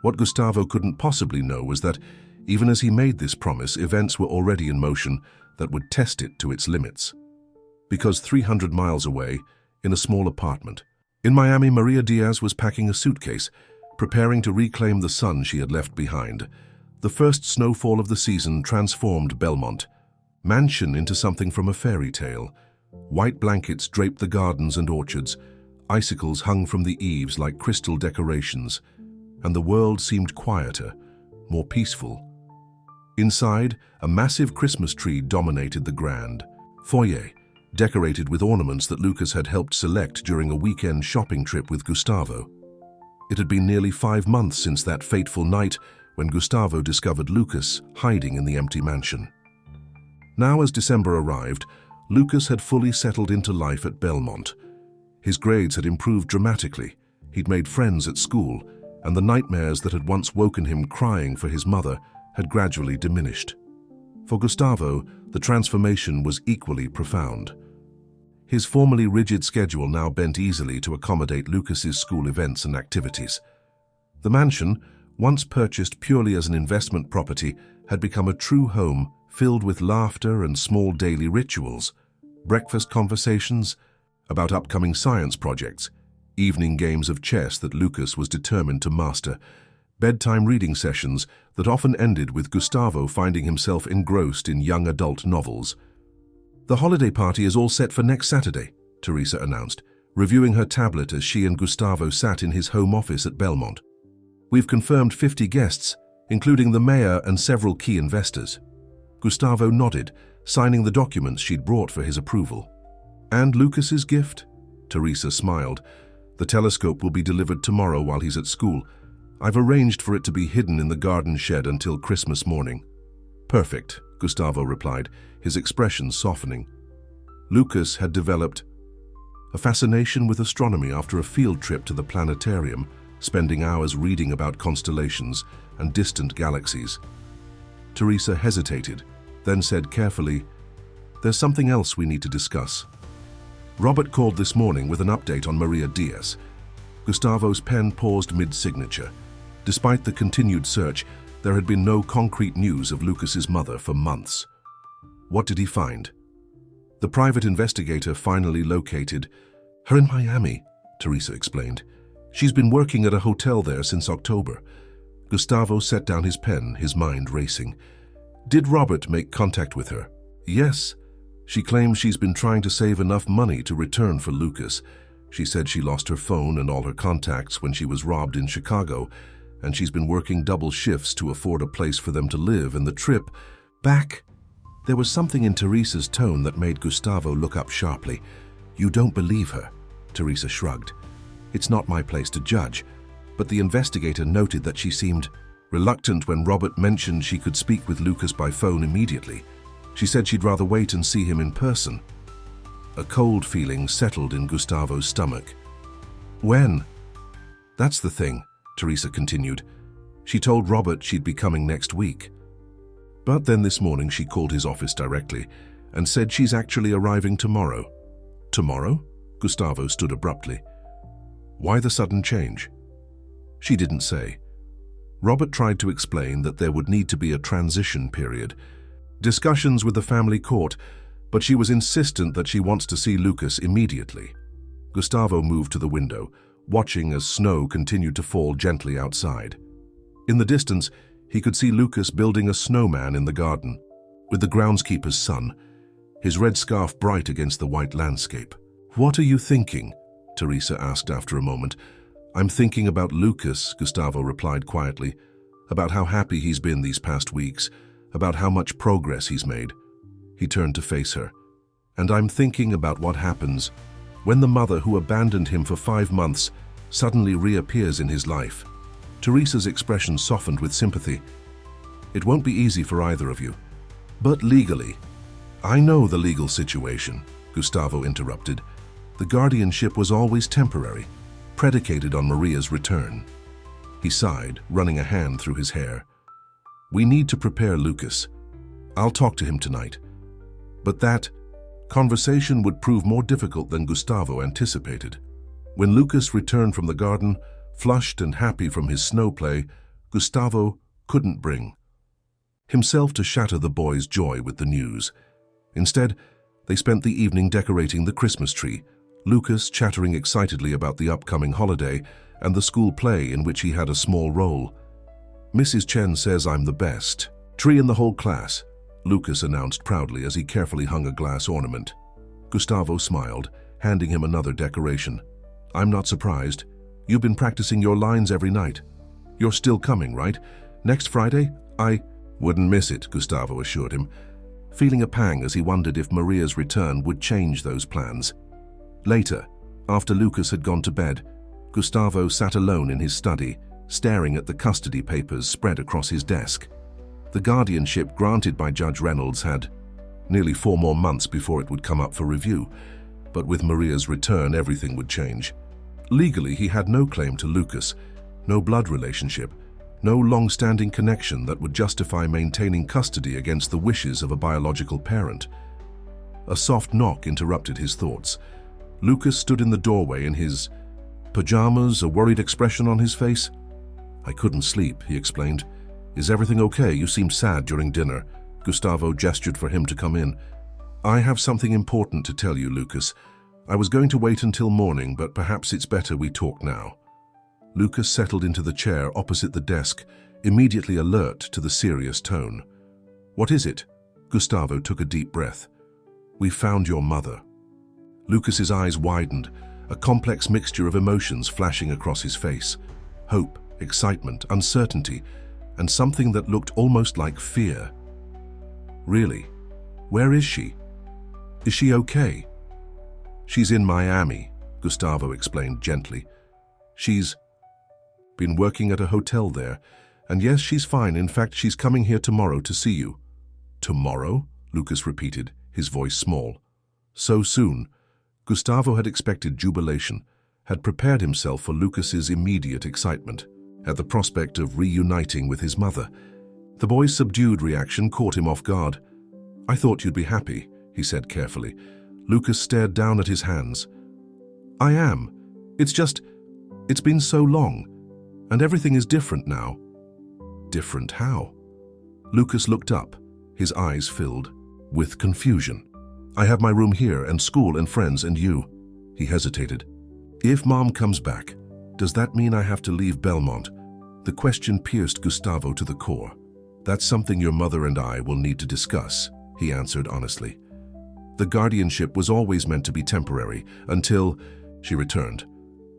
What Gustavo couldn't possibly know was that, even as he made this promise, events were already in motion that would test it to its limits. Because 300 miles away, in a small apartment in Miami, Maria Diaz was packing a suitcase, preparing to reclaim the son she had left behind. The first snowfall of the season transformed Belmont Mansion into something from a fairy tale. White blankets draped the gardens and orchards, icicles hung from the eaves like crystal decorations, and the world seemed quieter, more peaceful. Inside, a massive Christmas tree dominated the grand foyer, decorated with ornaments that Lucas had helped select during a weekend shopping trip with Gustavo. It had been nearly 5 months since that fateful night when Gustavo discovered Lucas hiding in the empty mansion. Now, as December arrived, Lucas had fully settled into life at Belmont. His grades had improved dramatically, he'd made friends at school, and the nightmares that had once woken him crying for his mother had gradually diminished. For Gustavo, the transformation was equally profound. His formerly rigid schedule now bent easily to accommodate Lucas's school events and activities. The mansion, once purchased purely as an investment property, had become a true home filled with laughter and small daily rituals, breakfast conversations about upcoming science projects, evening games of chess that Lucas was determined to master, bedtime reading sessions that often ended with Gustavo finding himself engrossed in young adult novels. "The holiday party is all set for next Saturday," Teresa announced, reviewing her tablet as she and Gustavo sat in his home office at Belmont. "We've confirmed 50 guests, including the mayor and several key investors." Gustavo nodded, signing the documents she'd brought for his approval. "And Lucas's gift?" Teresa smiled. "The telescope will be delivered tomorrow while he's at school. I've arranged for it to be hidden in the garden shed until Christmas morning." "Perfect," Gustavo replied, his expression softening. Lucas had developed a fascination with astronomy after a field trip to the planetarium, spending hours reading about constellations and distant galaxies. Teresa hesitated, then said carefully, "There's something else we need to discuss." Robert called this morning with an update on Maria Diaz. Gustavo's pen paused mid-signature. Despite the continued search, there had been no concrete news of Lucas's mother for months. What did he find? The private investigator finally located her in Miami, Teresa explained. "She's been working at a hotel there since October." Gustavo set down his pen, his mind racing. "Did Robert make contact with her?" "Yes. She claims she's been trying to save enough money to return for Lucas. She said she lost her phone and all her contacts when she was robbed in Chicago, and she's been working double shifts to afford a place for them to live, and the trip back There was something in Teresa's tone that made Gustavo look up sharply. "You don't believe her," Teresa shrugged. "It's not my place to judge," but the investigator noted that she seemed reluctant when Robert mentioned she could speak with Lucas by phone immediately. She said she'd rather wait and see him in person. A cold feeling settled in Gustavo's stomach. "When?" "That's the thing," Teresa continued. "She told Robert she'd be coming next week. But then this morning she called his office directly and said she's actually arriving tomorrow." "Tomorrow?" Gustavo stood abruptly. "Why the sudden change?" She didn't say. Robert tried to explain that there would need to be a transition period, discussions with the family court, but she was insistent that she wants to see Lucas immediately. Gustavo moved to the window, watching as snow continued to fall gently outside. In the distance, he could see Lucas building a snowman in the garden, with the groundskeeper's son, his red scarf bright against the white landscape. "What are you thinking?" Teresa asked after a moment. "I'm thinking about Lucas," Gustavo replied quietly, "about how happy he's been these past weeks, about how much progress he's made." He turned to face her. "And I'm thinking about what happens when the mother who abandoned him for 5 months suddenly reappears in his life." Teresa's expression softened with sympathy. "It won't be easy for either of you. But legally—" "I know the legal situation," Gustavo interrupted. "The guardianship was always temporary, predicated on Maria's return." He sighed, running a hand through his hair. "We need to prepare Lucas. I'll talk to him tonight." But that conversation would prove more difficult than Gustavo anticipated. When Lucas returned from the garden, flushed and happy from his snow play, Gustavo couldn't bring himself to shatter the boys' joy with the news. Instead, they spent the evening decorating the Christmas tree, Lucas chattering excitedly about the upcoming holiday and the school play in which he had a small role. "Mrs. Chen says I'm the best tree in the whole class," Lucas announced proudly as he carefully hung a glass ornament. Gustavo smiled, handing him another decoration. "I'm not surprised. You've been practicing your lines every night. You're still coming, right? Next Friday? I wouldn't miss it," Gustavo assured him, feeling a pang as he wondered if Maria's return would change those plans. Later, after Lucas had gone to bed, Gustavo sat alone in his study, staring at the custody papers spread across his desk. The guardianship granted by Judge Reynolds had nearly 4 more months before it would come up for review, but with Maria's return everything would change. Legally, he had no claim to Lucas, no blood relationship, no long-standing connection that would justify maintaining custody against the wishes of a biological parent. A soft knock interrupted his thoughts. Lucas stood in the doorway in his pajamas, a worried expression on his face. "I couldn't sleep," he explained. "Is everything okay? You seemed sad during dinner." Gustavo gestured for him to come in. "I have something important to tell you, Lucas. I was going to wait until morning, but perhaps it's better we talk now." Lucas settled into the chair opposite the desk, immediately alert to the serious tone. "What is it?" Gustavo took a deep breath. "We found your mother." Lucas's eyes widened, a complex mixture of emotions flashing across his face. Hope, excitement, uncertainty, and something that looked almost like fear. "Really? Where is she? Is she okay?" "She's in Miami," Gustavo explained gently. "She's been working at a hotel there, and yes, she's fine. In fact, she's coming here tomorrow to see you." "Tomorrow?" Lucas repeated, his voice small. So soon? Gustavo had expected jubilation, had prepared himself for Lucas's immediate excitement at the prospect of reuniting with his mother. The boy's subdued reaction caught him off guard. "I thought you'd be happy," he said carefully. Lucas stared down at his hands. "I am. It's been so long, and everything is different now." "Different how?" Lucas looked up, his eyes filled with confusion. "I have my room here, and school and friends and you." He hesitated. "If Mom comes back, does that mean I have to leave Belmont?" The question pierced Gustavo to the core. "That's something your mother and I will need to discuss," he answered honestly. "The guardianship was always meant to be temporary, until she returned."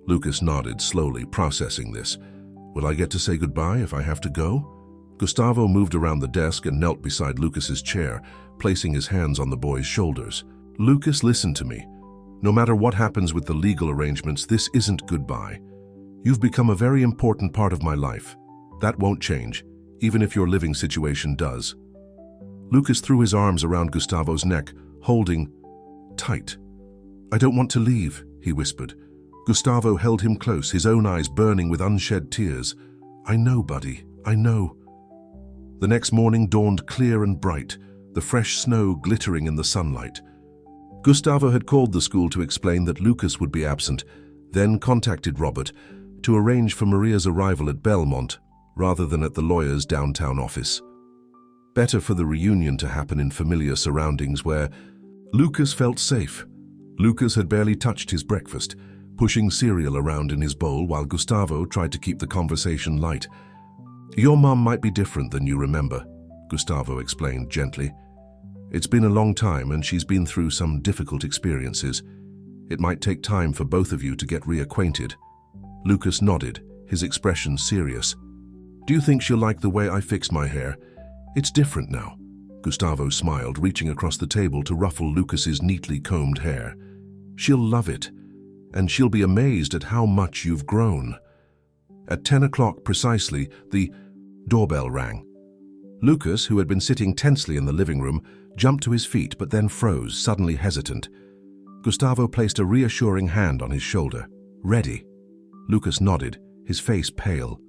Lucas nodded slowly, processing this. "Will I get to say goodbye if I have to go?" Gustavo moved around the desk and knelt beside Lucas's chair, placing his hands on the boy's shoulders. Lucas, listen to me. No matter what happens with the legal arrangements, this isn't goodbye. You've become a very important part of my life. That won't change, even if your living situation does. Lucas threw his arms around Gustavo's neck, holding tight. I don't want to leave, he whispered. Gustavo held him close, his own eyes burning with unshed tears. I know, buddy, I know. The next morning dawned clear and bright, the fresh snow glittering in the sunlight. Gustavo had called the school to explain that Lucas would be absent, then contacted Robert to arrange for Maria's arrival at Belmont rather than at the lawyer's downtown office. Better for the reunion to happen in familiar surroundings where Lucas felt safe. Lucas had barely touched his breakfast, pushing cereal around in his bowl while Gustavo tried to keep the conversation light. Your mom might be different than you remember, Gustavo explained gently. It's been a long time and she's been through some difficult experiences. It might take time for both of you to get reacquainted. Lucas nodded, his expression serious. Do you think she'll like the way I fixed my hair? It's different now. Gustavo smiled, reaching across the table to ruffle Lucas's neatly combed hair. She'll love it, and she'll be amazed at how much you've grown. At 10 o'clock precisely, the doorbell rang. Lucas, who had been sitting tensely in the living room, jumped to his feet but then froze, suddenly hesitant. Gustavo placed a reassuring hand on his shoulder. Ready? Lucas nodded, his face pale.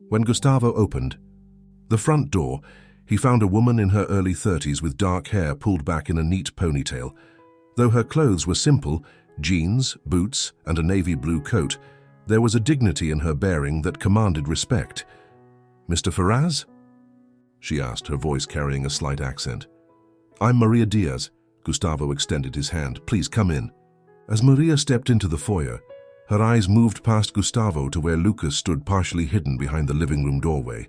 When Gustavo opened the front door, he found a woman in her early 30s with dark hair pulled back in a neat ponytail. Though her clothes were simple, jeans, boots, and a navy blue coat, there was a dignity in her bearing that commanded respect. Mr. Ferraz? She asked, her voice carrying a slight accent. I'm Maria Diaz. Gustavo extended his hand. Please come in. As Maria stepped into the foyer, her eyes moved past Gustavo to where Lucas stood partially hidden behind the living room doorway.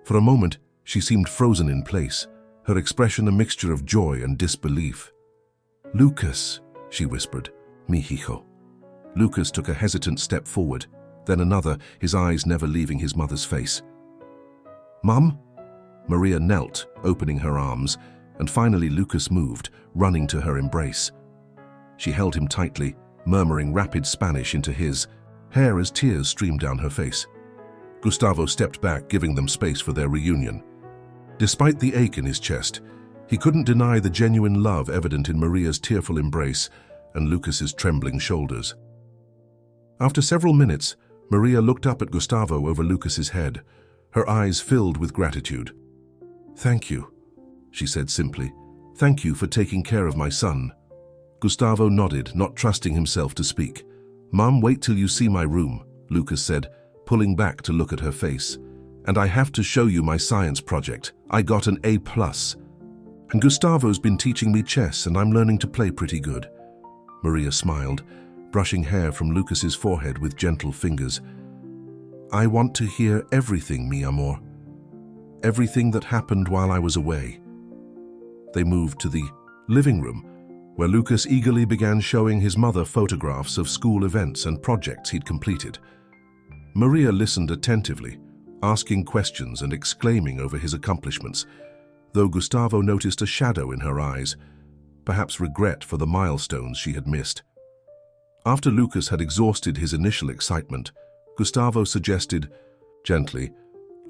For a moment, she seemed frozen in place, her expression a mixture of joy and disbelief. Lucas, she whispered, mi hijo. Lucas took a hesitant step forward, then another, his eyes never leaving his mother's face. Mum? Maria knelt, opening her arms, and finally Lucas moved, running to her embrace. She held him tightly, murmuring rapid Spanish into his, hair as tears streamed down her face. Gustavo stepped back, giving them space for their reunion. Despite the ache in his chest, he couldn't deny the genuine love evident in Maria's tearful embrace and Lucas's trembling shoulders. After several minutes, Maria looked up at Gustavo over Lucas's head, her eyes filled with gratitude. Thank you, she said simply. Thank you for taking care of my son. Gustavo nodded, not trusting himself to speak. Mum, wait till you see my room, Lucas said, pulling back to look at her face. And I have to show you my science project. I got an A+. And Gustavo's been teaching me chess and I'm learning to play pretty good. Maria smiled, brushing hair from Lucas's forehead with gentle fingers. I want to hear everything, mi amor. Everything that happened while I was away. They moved to the living room, where Lucas eagerly began showing his mother photographs of school events and projects he'd completed. Maria listened attentively, asking questions and exclaiming over his accomplishments, though Gustavo noticed a shadow in her eyes, perhaps regret for the milestones she had missed. After Lucas had exhausted his initial excitement, Gustavo suggested, gently,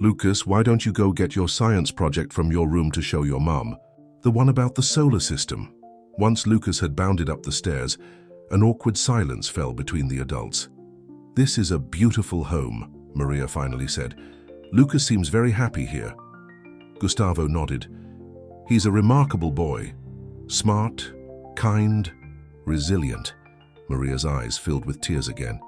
Lucas, why don't you go get your science project from your room to show your mum? The one about the solar system. Once Lucas had bounded up the stairs, an awkward silence fell between the adults. This is a beautiful home, Maria finally said. Lucas seems very happy here. Gustavo nodded. He's a remarkable boy. Smart, kind, resilient. Maria's eyes filled with tears again.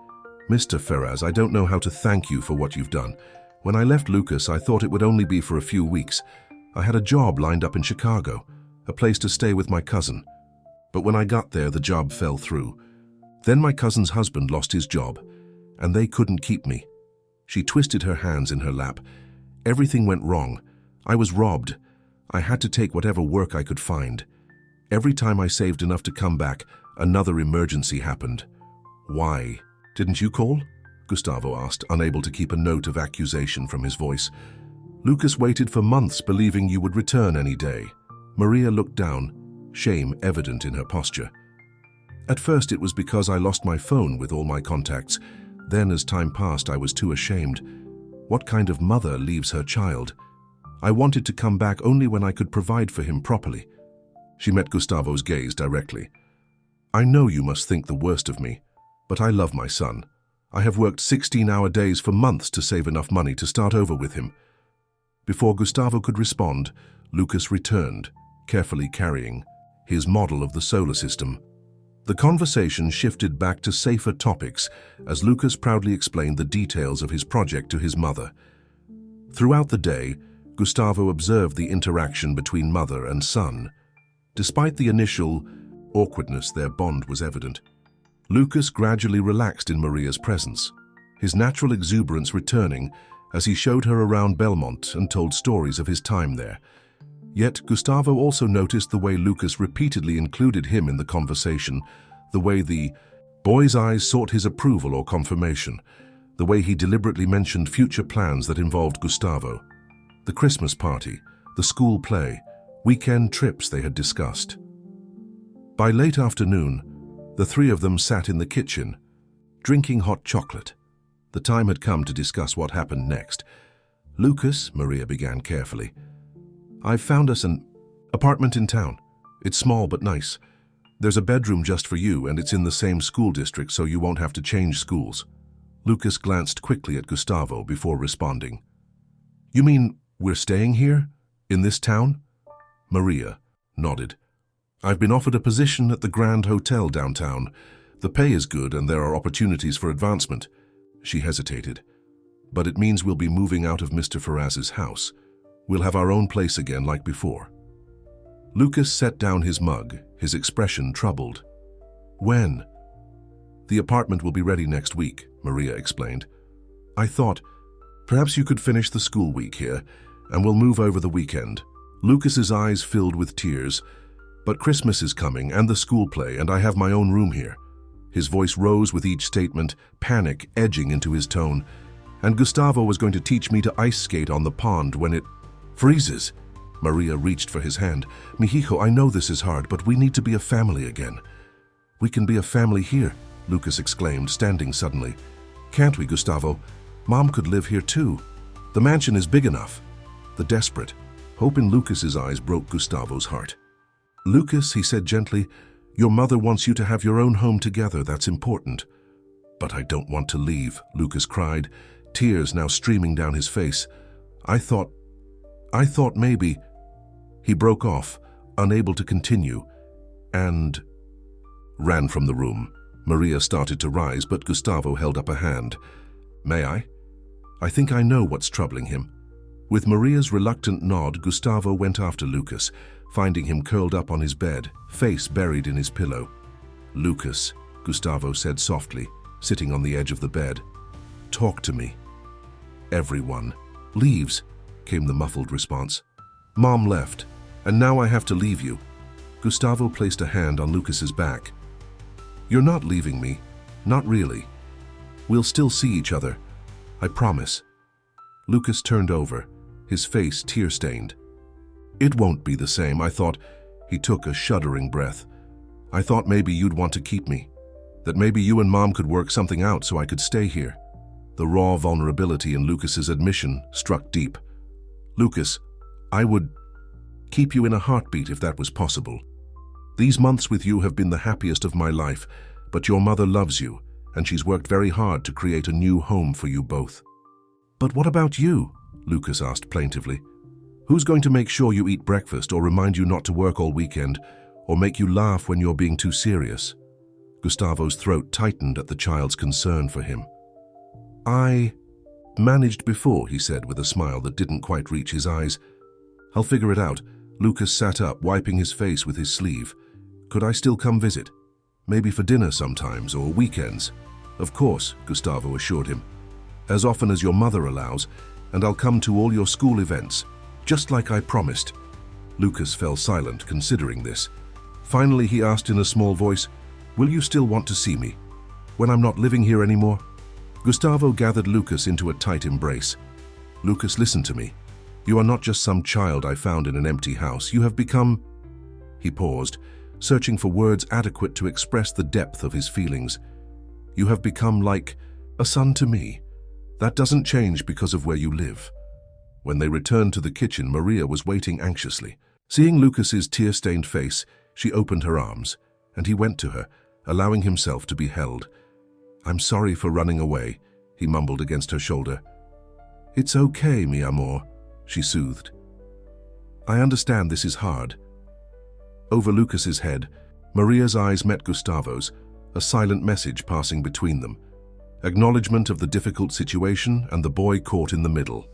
Mr. Ferraz, I don't know how to thank you for what you've done. When I left Lucas, I thought it would only be for a few weeks. I had a job lined up in Chicago, a place to stay with my cousin. But when I got there, the job fell through. Then my cousin's husband lost his job, and they couldn't keep me. She twisted her hands in her lap. Everything went wrong. I was robbed. I had to take whatever work I could find. Every time I saved enough to come back, another emergency happened. Why? Didn't you call? Gustavo asked, unable to keep a note of accusation from his voice. Lucas waited for months believing you would return any day. Maria looked down, shame evident in her posture. At first it was because I lost my phone with all my contacts. Then as time passed I was too ashamed. What kind of mother leaves her child? I wanted to come back only when I could provide for him properly. She met Gustavo's gaze directly. I know you must think the worst of me, but I love my son. I have worked 16-hour days for months to save enough money to start over with him. Before Gustavo could respond, Lucas returned, carefully carrying his model of the solar system. The conversation shifted back to safer topics as Lucas proudly explained the details of his project to his mother. Throughout the day, Gustavo observed the interaction between mother and son. Despite the initial awkwardness, their bond was evident. Lucas gradually relaxed in Maria's presence, his natural exuberance returning as he showed her around Belmont and told stories of his time there. Yet Gustavo also noticed the way Lucas repeatedly included him in the conversation, the way the boy's eyes sought his approval or confirmation, the way he deliberately mentioned future plans that involved Gustavo. The Christmas party, the school play, weekend trips they had discussed. By late afternoon, the three of them sat in the kitchen, drinking hot chocolate. The time had come to discuss what happened next. Lucas, Maria began carefully, I've found us an apartment in town. It's small but nice. There's a bedroom just for you and it's in the same school district so you won't have to change schools. Lucas glanced quickly at Gustavo before responding. You mean we're staying here? In this town? Maria nodded. I've been offered a position at the Grand Hotel downtown. The pay is good and there are opportunities for advancement. She hesitated. But it means we'll be moving out of Mr. Ferraz's house. We'll have our own place again like before. Lucas set down his mug, his expression troubled. When? The apartment will be ready next week, Maria explained. I thought, perhaps you could finish the school week here, and we'll move over the weekend. Lucas's eyes filled with tears. But Christmas is coming and the school play, and I have my own room here. His voice rose with each statement, panic edging into his tone. And Gustavo was going to teach me to ice skate on the pond when it freezes. Maria reached for his hand. Mijijo, I know this is hard, but we need to be a family again. We can be a family here, Lucas exclaimed, standing suddenly. Can't we, Gustavo? Mom could live here too. The mansion is big enough. The desperate hope in Lucas's eyes broke Gustavo's heart. Lucas, he said gently, your mother wants you to have your own home together, that's important. But I don't want to leave, Lucas cried, tears now streaming down his face. I thought maybe... He broke off, unable to continue, and ran from the room. Maria started to rise, but Gustavo held up a hand. May I? I think I know what's troubling him. With Maria's reluctant nod, Gustavo went after Lucas, finding him curled up on his bed, face buried in his pillow. Lucas, Gustavo said softly, sitting on the edge of the bed. Talk to me. Everyone leaves, came the muffled response. Mom left, and now I have to leave you. Gustavo placed a hand on Lucas's back. You're not leaving me, not really. We'll still see each other, I promise. Lucas turned over, his face tear-stained. It won't be the same, I thought. He took a shuddering breath. I thought maybe you'd want to keep me, that maybe you and Mom could work something out so I could stay here. The raw vulnerability in Lucas's admission struck deep. Lucas, I would keep you in a heartbeat if that was possible. These months with you have been the happiest of my life, but your mother loves you, and she's worked very hard to create a new home for you both. But what about you? Lucas asked plaintively. Who's going to make sure you eat breakfast or remind you not to work all weekend, or make you laugh when you're being too serious? Gustavo's throat tightened at the child's concern for him. I managed before, he said with a smile that didn't quite reach his eyes. I'll figure it out. Lucas sat up, wiping his face with his sleeve. Could I still come visit? Maybe for dinner sometimes, or weekends? Of course, Gustavo assured him. As often as your mother allows, and I'll come to all your school events, just like I promised. Lucas fell silent, considering this. Finally, he asked in a small voice, will you still want to see me, when I'm not living here anymore? Gustavo gathered Lucas into a tight embrace. Lucas, listen to me. You are not just some child I found in an empty house. You have become—" He paused, searching for words adequate to express the depth of his feelings. "You have become like a son to me. That doesn't change because of where you live." When they returned to the kitchen, Maria was waiting anxiously. Seeing Lucas's tear-stained face, she opened her arms, and he went to her, allowing himself to be held. "I'm sorry for running away," he mumbled against her shoulder. "It's okay, mi amor," she soothed. "I understand this is hard." Over Lucas's head, Maria's eyes met Gustavo's, a silent message passing between them. Acknowledgement of the difficult situation and the boy caught in the middle.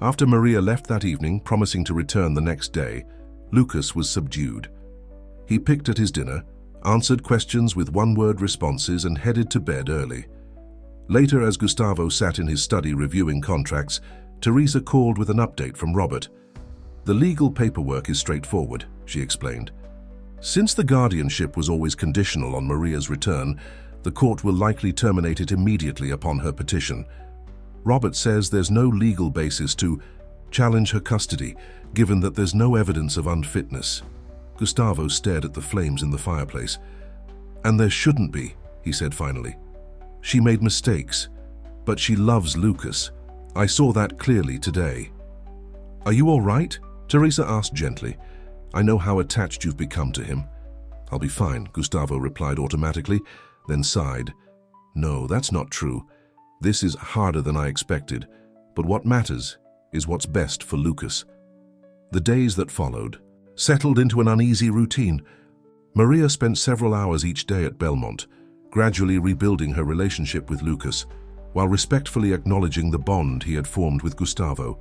After Maria left that evening, promising to return the next day, Lucas was subdued. He picked at his dinner, answered questions with one-word responses, and headed to bed early. Later, as Gustavo sat in his study reviewing contracts, Teresa called with an update from Robert. "The legal paperwork is straightforward," she explained. "Since the guardianship was always conditional on Maria's return, the court will likely terminate it immediately upon her petition. Robert says there's no legal basis to challenge her custody, given that there's no evidence of unfitness." Gustavo stared at the flames in the fireplace. "And there shouldn't be," he said finally. "She made mistakes, but she loves Lucas. I saw that clearly today." "Are you all right?" Teresa asked gently. "I know how attached you've become to him." "I'll be fine," Gustavo replied automatically, then sighed. "No, that's not true. This is harder than I expected, but what matters is what's best for Lucas." The days that followed settled into an uneasy routine. Maria spent several hours each day at Belmont, gradually rebuilding her relationship with Lucas, while respectfully acknowledging the bond he had formed with Gustavo.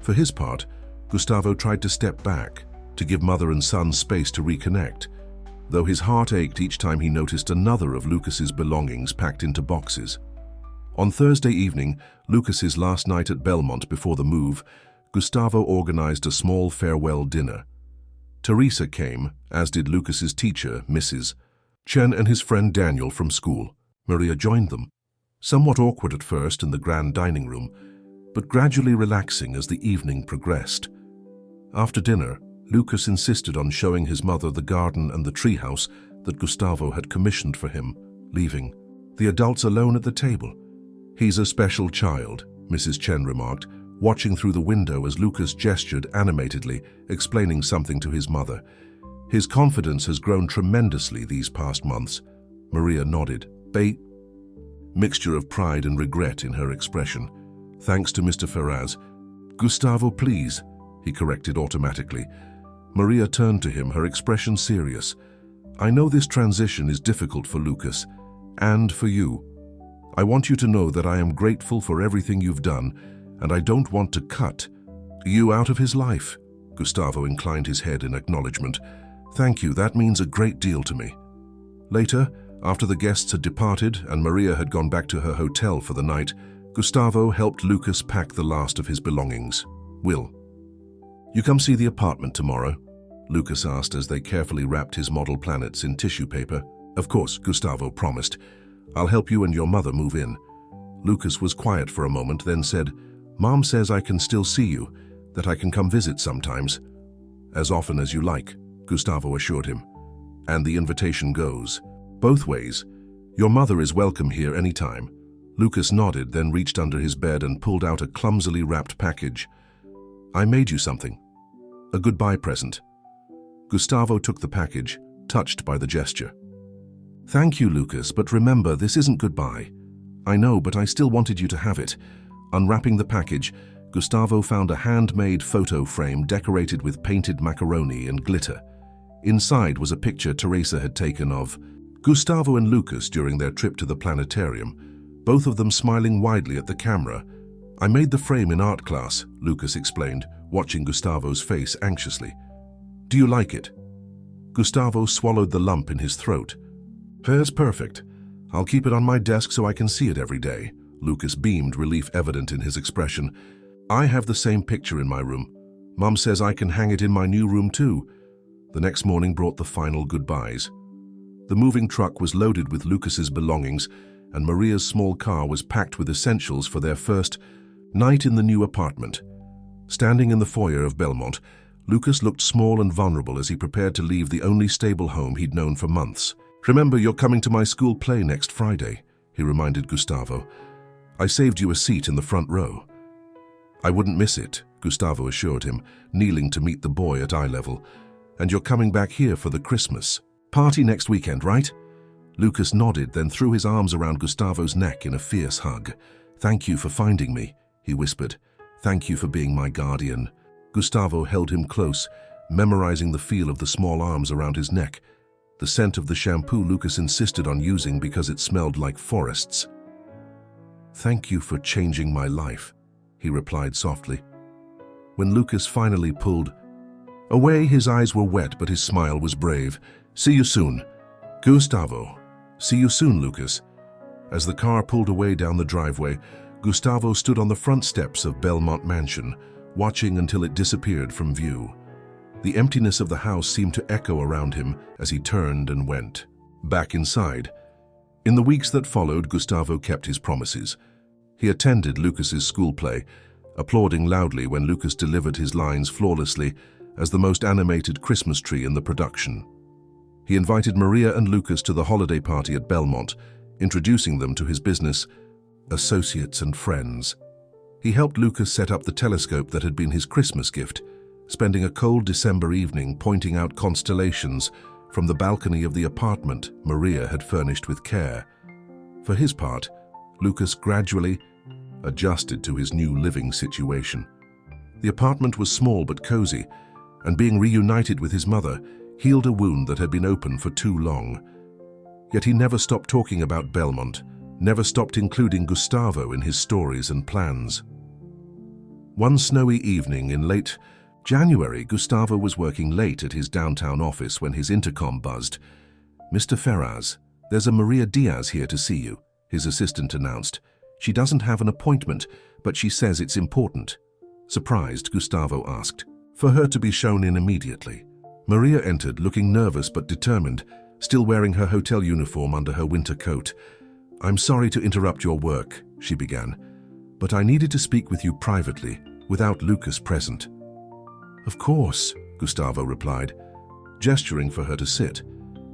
For his part, Gustavo tried to step back, to give mother and son space to reconnect, though his heart ached each time he noticed another of Lucas's belongings packed into boxes. On Thursday evening, Lucas's last night at Belmont before the move, Gustavo organized a small farewell dinner. Teresa came, as did Lucas's teacher, Mrs. Chen, and his friend Daniel from school. Maria joined them, somewhat awkward at first in the grand dining room, but gradually relaxing as the evening progressed. After dinner, Lucas insisted on showing his mother the garden and the treehouse that Gustavo had commissioned for him, leaving the adults alone at the table. "He's a special child," Mrs. Chen remarked, watching through the window as Lucas gestured animatedly, explaining something to his mother. "His confidence has grown tremendously these past months." Maria nodded, mixture of pride and regret in her expression. "Thanks to Mr. Ferraz." "Gustavo, please," he corrected automatically. Maria turned to him, her expression serious. "I know this transition is difficult for Lucas, and for you. I want you to know that I am grateful for everything you've done, and I don't want to cut you out of his life." Gustavo inclined his head in acknowledgement. "Thank you, that means a great deal to me." Later, after the guests had departed and Maria had gone back to her hotel for the night, Gustavo helped Lucas pack the last of his belongings. "Will you come see the apartment tomorrow?" Lucas asked as they carefully wrapped his model planets in tissue paper. "Of course," Gustavo promised. "I'll help you and your mother move in." Lucas was quiet for a moment, then said, "Mom says I can still see you, that I can come visit sometimes." "As often as you like," Gustavo assured him. "And the invitation goes both ways. Your mother is welcome here anytime." Lucas nodded, then reached under his bed and pulled out a clumsily wrapped package. "I made you something. A goodbye present." Gustavo took the package, touched by the gesture. "Thank you, Lucas, but remember, this isn't goodbye." "I know, but I still wanted you to have it." Unwrapping the package, Gustavo found a handmade photo frame decorated with painted macaroni and glitter. Inside was a picture Teresa had taken of Gustavo and Lucas during their trip to the planetarium, both of them smiling widely at the camera. "I made the frame in art class," Lucas explained, watching Gustavo's face anxiously. "Do you like it?" Gustavo swallowed the lump in his throat. "It's perfect. I'll keep it on my desk so I can see it every day." Lucas beamed, relief evident in his expression. "I have the same picture in my room. Mom says I can hang it in my new room too." The next morning brought the final goodbyes. The moving truck was loaded with Lucas's belongings, and Maria's small car was packed with essentials for their first night in the new apartment. Standing in the foyer of Belmont, Lucas looked small and vulnerable as he prepared to leave the only stable home he'd known for months. "Remember, you're coming to my school play next Friday," he reminded Gustavo. "I saved you a seat in the front row." "I wouldn't miss it," Gustavo assured him, kneeling to meet the boy at eye level. "And you're coming back here for the Christmas party next weekend, right?" Lucas nodded, then threw his arms around Gustavo's neck in a fierce hug. "Thank you for finding me," he whispered. "Thank you for being my guardian." Gustavo held him close, memorizing the feel of the small arms around his neck, the scent of the shampoo Lucas insisted on using because it smelled like forests. "Thank you for changing my life," he replied softly. When Lucas finally pulled away, his eyes were wet, but his smile was brave. "See you soon, Gustavo." "See you soon, Lucas." As the car pulled away down the driveway, Gustavo stood on the front steps of Belmont Mansion, watching until it disappeared from view. The emptiness of the house seemed to echo around him as he turned and went back inside. In the weeks that followed, Gustavo kept his promises. He attended Lucas's school play, applauding loudly when Lucas delivered his lines flawlessly as the most animated Christmas tree in the production. He invited Maria and Lucas to the holiday party at Belmont, introducing them to his business, associates and friends. He helped Lucas set up the telescope that had been his Christmas gift, spending a cold December evening pointing out constellations from the balcony of the apartment Maria had furnished with care. For his part, Lucas gradually adjusted to his new living situation. The apartment was small but cozy, and being reunited with his mother healed a wound that had been open for too long. Yet he never stopped talking about Belmont, never stopped including Gustavo in his stories and plans. One snowy evening in late January, Gustavo was working late at his downtown office when his intercom buzzed. "Mr. Ferraz, there's a Maria Diaz here to see you," his assistant announced. "She doesn't have an appointment, but she says it's important." Surprised, Gustavo asked for her to be shown in immediately. Maria entered, looking nervous but determined, still wearing her hotel uniform under her winter coat. "I'm sorry to interrupt your work," she began, "but I needed to speak with you privately, without Lucas present." "Of course," Gustavo replied, gesturing for her to sit.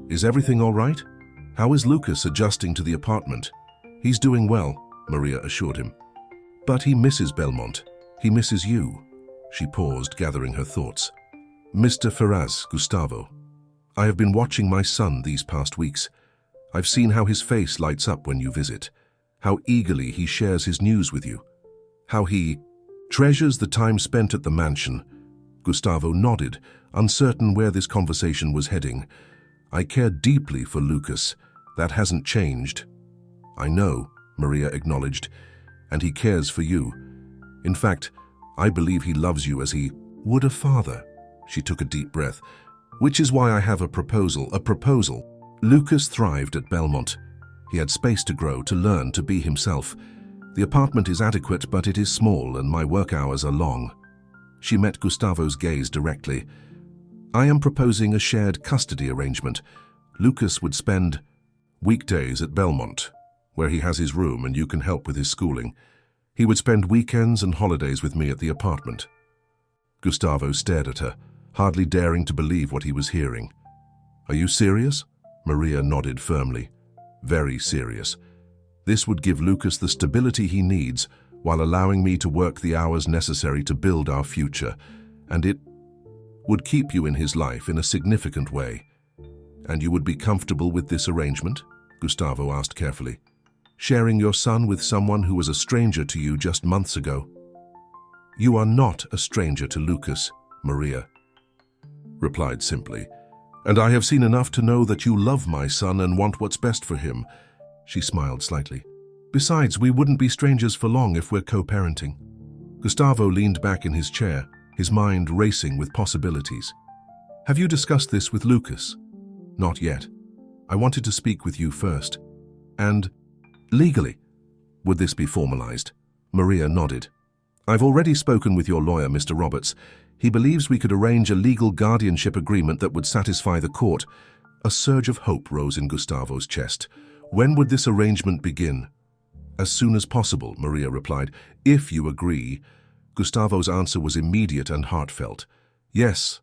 "Is everything all right? How is Lucas adjusting to the apartment?" "He's doing well," Maria assured him. "But he misses Belmont. He misses you." She paused, gathering her thoughts. "Mr. Ferraz, Gustavo, I have been watching my son these past weeks. I've seen how his face lights up when you visit, how eagerly he shares his news with you, how he treasures the time spent at the mansion." Gustavo nodded, uncertain where this conversation was heading. "I care deeply for Lucas. That hasn't changed." "I know," Maria acknowledged, "and he cares for you. In fact, I believe he loves you as he would a father." She took a deep breath. "Which is why I have a proposal. Lucas thrived at Belmont. He had space to grow, to learn, to be himself. The apartment is adequate, but it is small, and my work hours are long." She met Gustavo's gaze directly. "I am proposing a shared custody arrangement. Lucas would spend weekdays at Belmont, where he has his room and you can help with his schooling. He would spend weekends and holidays with me at the apartment." Gustavo stared at her, hardly daring to believe what he was hearing. "Are you serious?" Maria nodded firmly. "Very serious. This would give Lucas the stability he needs while allowing me to work the hours necessary to build our future, and it would keep you in his life in a significant way." "And you would be comfortable with this arrangement?" Gustavo asked carefully. "Sharing your son with someone who was a stranger to you just months ago?" "You are not a stranger to Lucas," Maria replied simply. "And I have seen enough to know that you love my son and want what's best for him." She smiled slightly. "Besides, we wouldn't be strangers for long if we're co-parenting." Gustavo leaned back in his chair, his mind racing with possibilities. "Have you discussed this with Lucas?" "Not yet. I wanted to speak with you first." "And legally, would this be formalized?" Maria nodded. "I've already spoken with your lawyer, Mr. Roberts. He believes we could arrange a legal guardianship agreement that would satisfy the court." A surge of hope rose in Gustavo's chest. "When would this arrangement begin?" "As soon as possible," Maria replied. "If you agree." Gustavo's answer was immediate and heartfelt. Yes,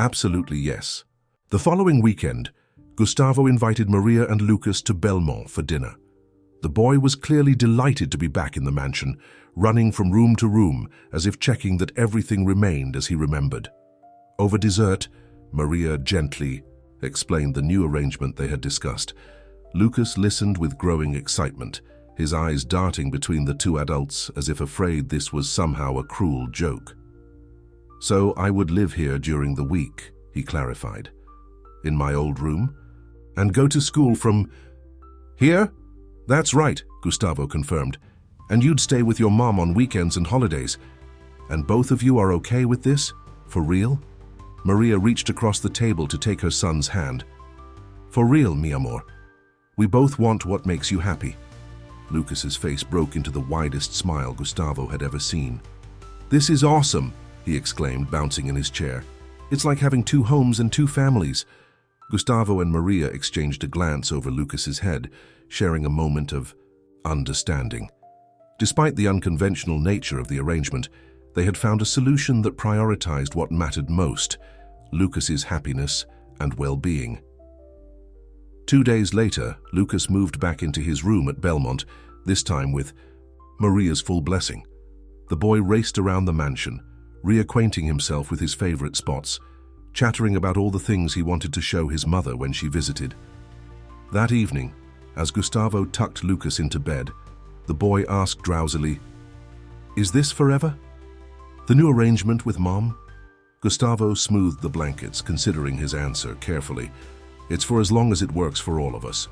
absolutely yes. The following weekend, Gustavo invited Maria and Lucas to Belmont for dinner. The boy was clearly delighted to be back in the mansion, running from room to room as if checking that everything remained as he remembered. Over dessert, Maria gently explained the new arrangement they had discussed. Lucas listened with growing excitement, his eyes darting between the two adults as if afraid this was somehow a cruel joke. So I would live here during the week, he clarified. In my old room? And go to school from here? That's right, Gustavo confirmed. And you'd stay with your mom on weekends and holidays. And both of you are okay with this? For real? Maria reached across the table to take her son's hand. For real, mi amor. We both want what makes you happy. Lucas's face broke into the widest smile Gustavo had ever seen. This is awesome, he exclaimed, bouncing in his chair. It's like having two homes and two families. Gustavo and Maria exchanged a glance over Lucas's head, sharing a moment of understanding. Despite the unconventional nature of the arrangement, they had found a solution that prioritized what mattered most, Lucas's happiness and well-being. 2 days later, Lucas moved back into his room at Belmont, this time with Maria's full blessing. The boy raced around the mansion, reacquainting himself with his favorite spots, chattering about all the things he wanted to show his mother when she visited. That evening, as Gustavo tucked Lucas into bed, the boy asked drowsily, "Is this forever? The new arrangement with Mom?" Gustavo smoothed the blankets, considering his answer carefully. "It's for as long as it works for all of us.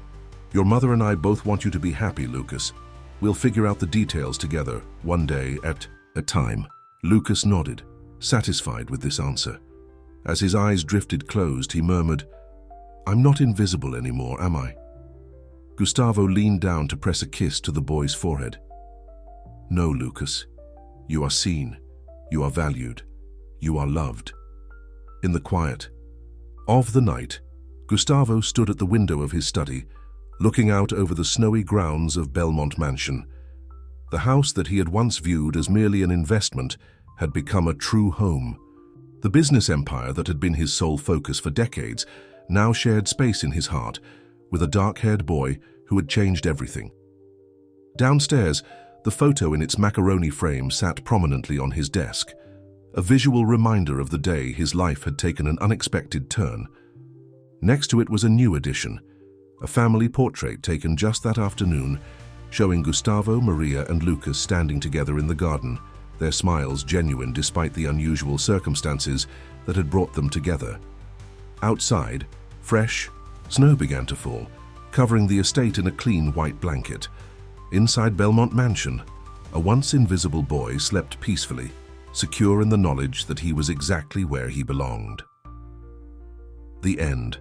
Your mother and I both want you to be happy, Lucas. We'll figure out the details together, one day at a time." Lucas nodded, satisfied with this answer. As his eyes drifted closed, he murmured, "I'm not invisible anymore, am I?" Gustavo leaned down to press a kiss to the boy's forehead. "No, Lucas. You are seen. You are valued. You are loved." In the quiet of the night, Gustavo stood at the window of his study, looking out over the snowy grounds of Belmont Mansion. The house that he had once viewed as merely an investment had become a true home. The business empire that had been his sole focus for decades now shared space in his heart with a dark-haired boy who had changed everything. Downstairs, the photo in its macaroni frame sat prominently on his desk, a visual reminder of the day his life had taken an unexpected turn. Next to it was a new addition, a family portrait taken just that afternoon, showing Gustavo, Maria, and Lucas standing together in the garden, their smiles genuine despite the unusual circumstances that had brought them together. Outside, fresh snow began to fall, covering the estate in a clean white blanket. Inside Belmont Mansion, a once invisible boy slept peacefully, secure in the knowledge that he was exactly where he belonged. The end.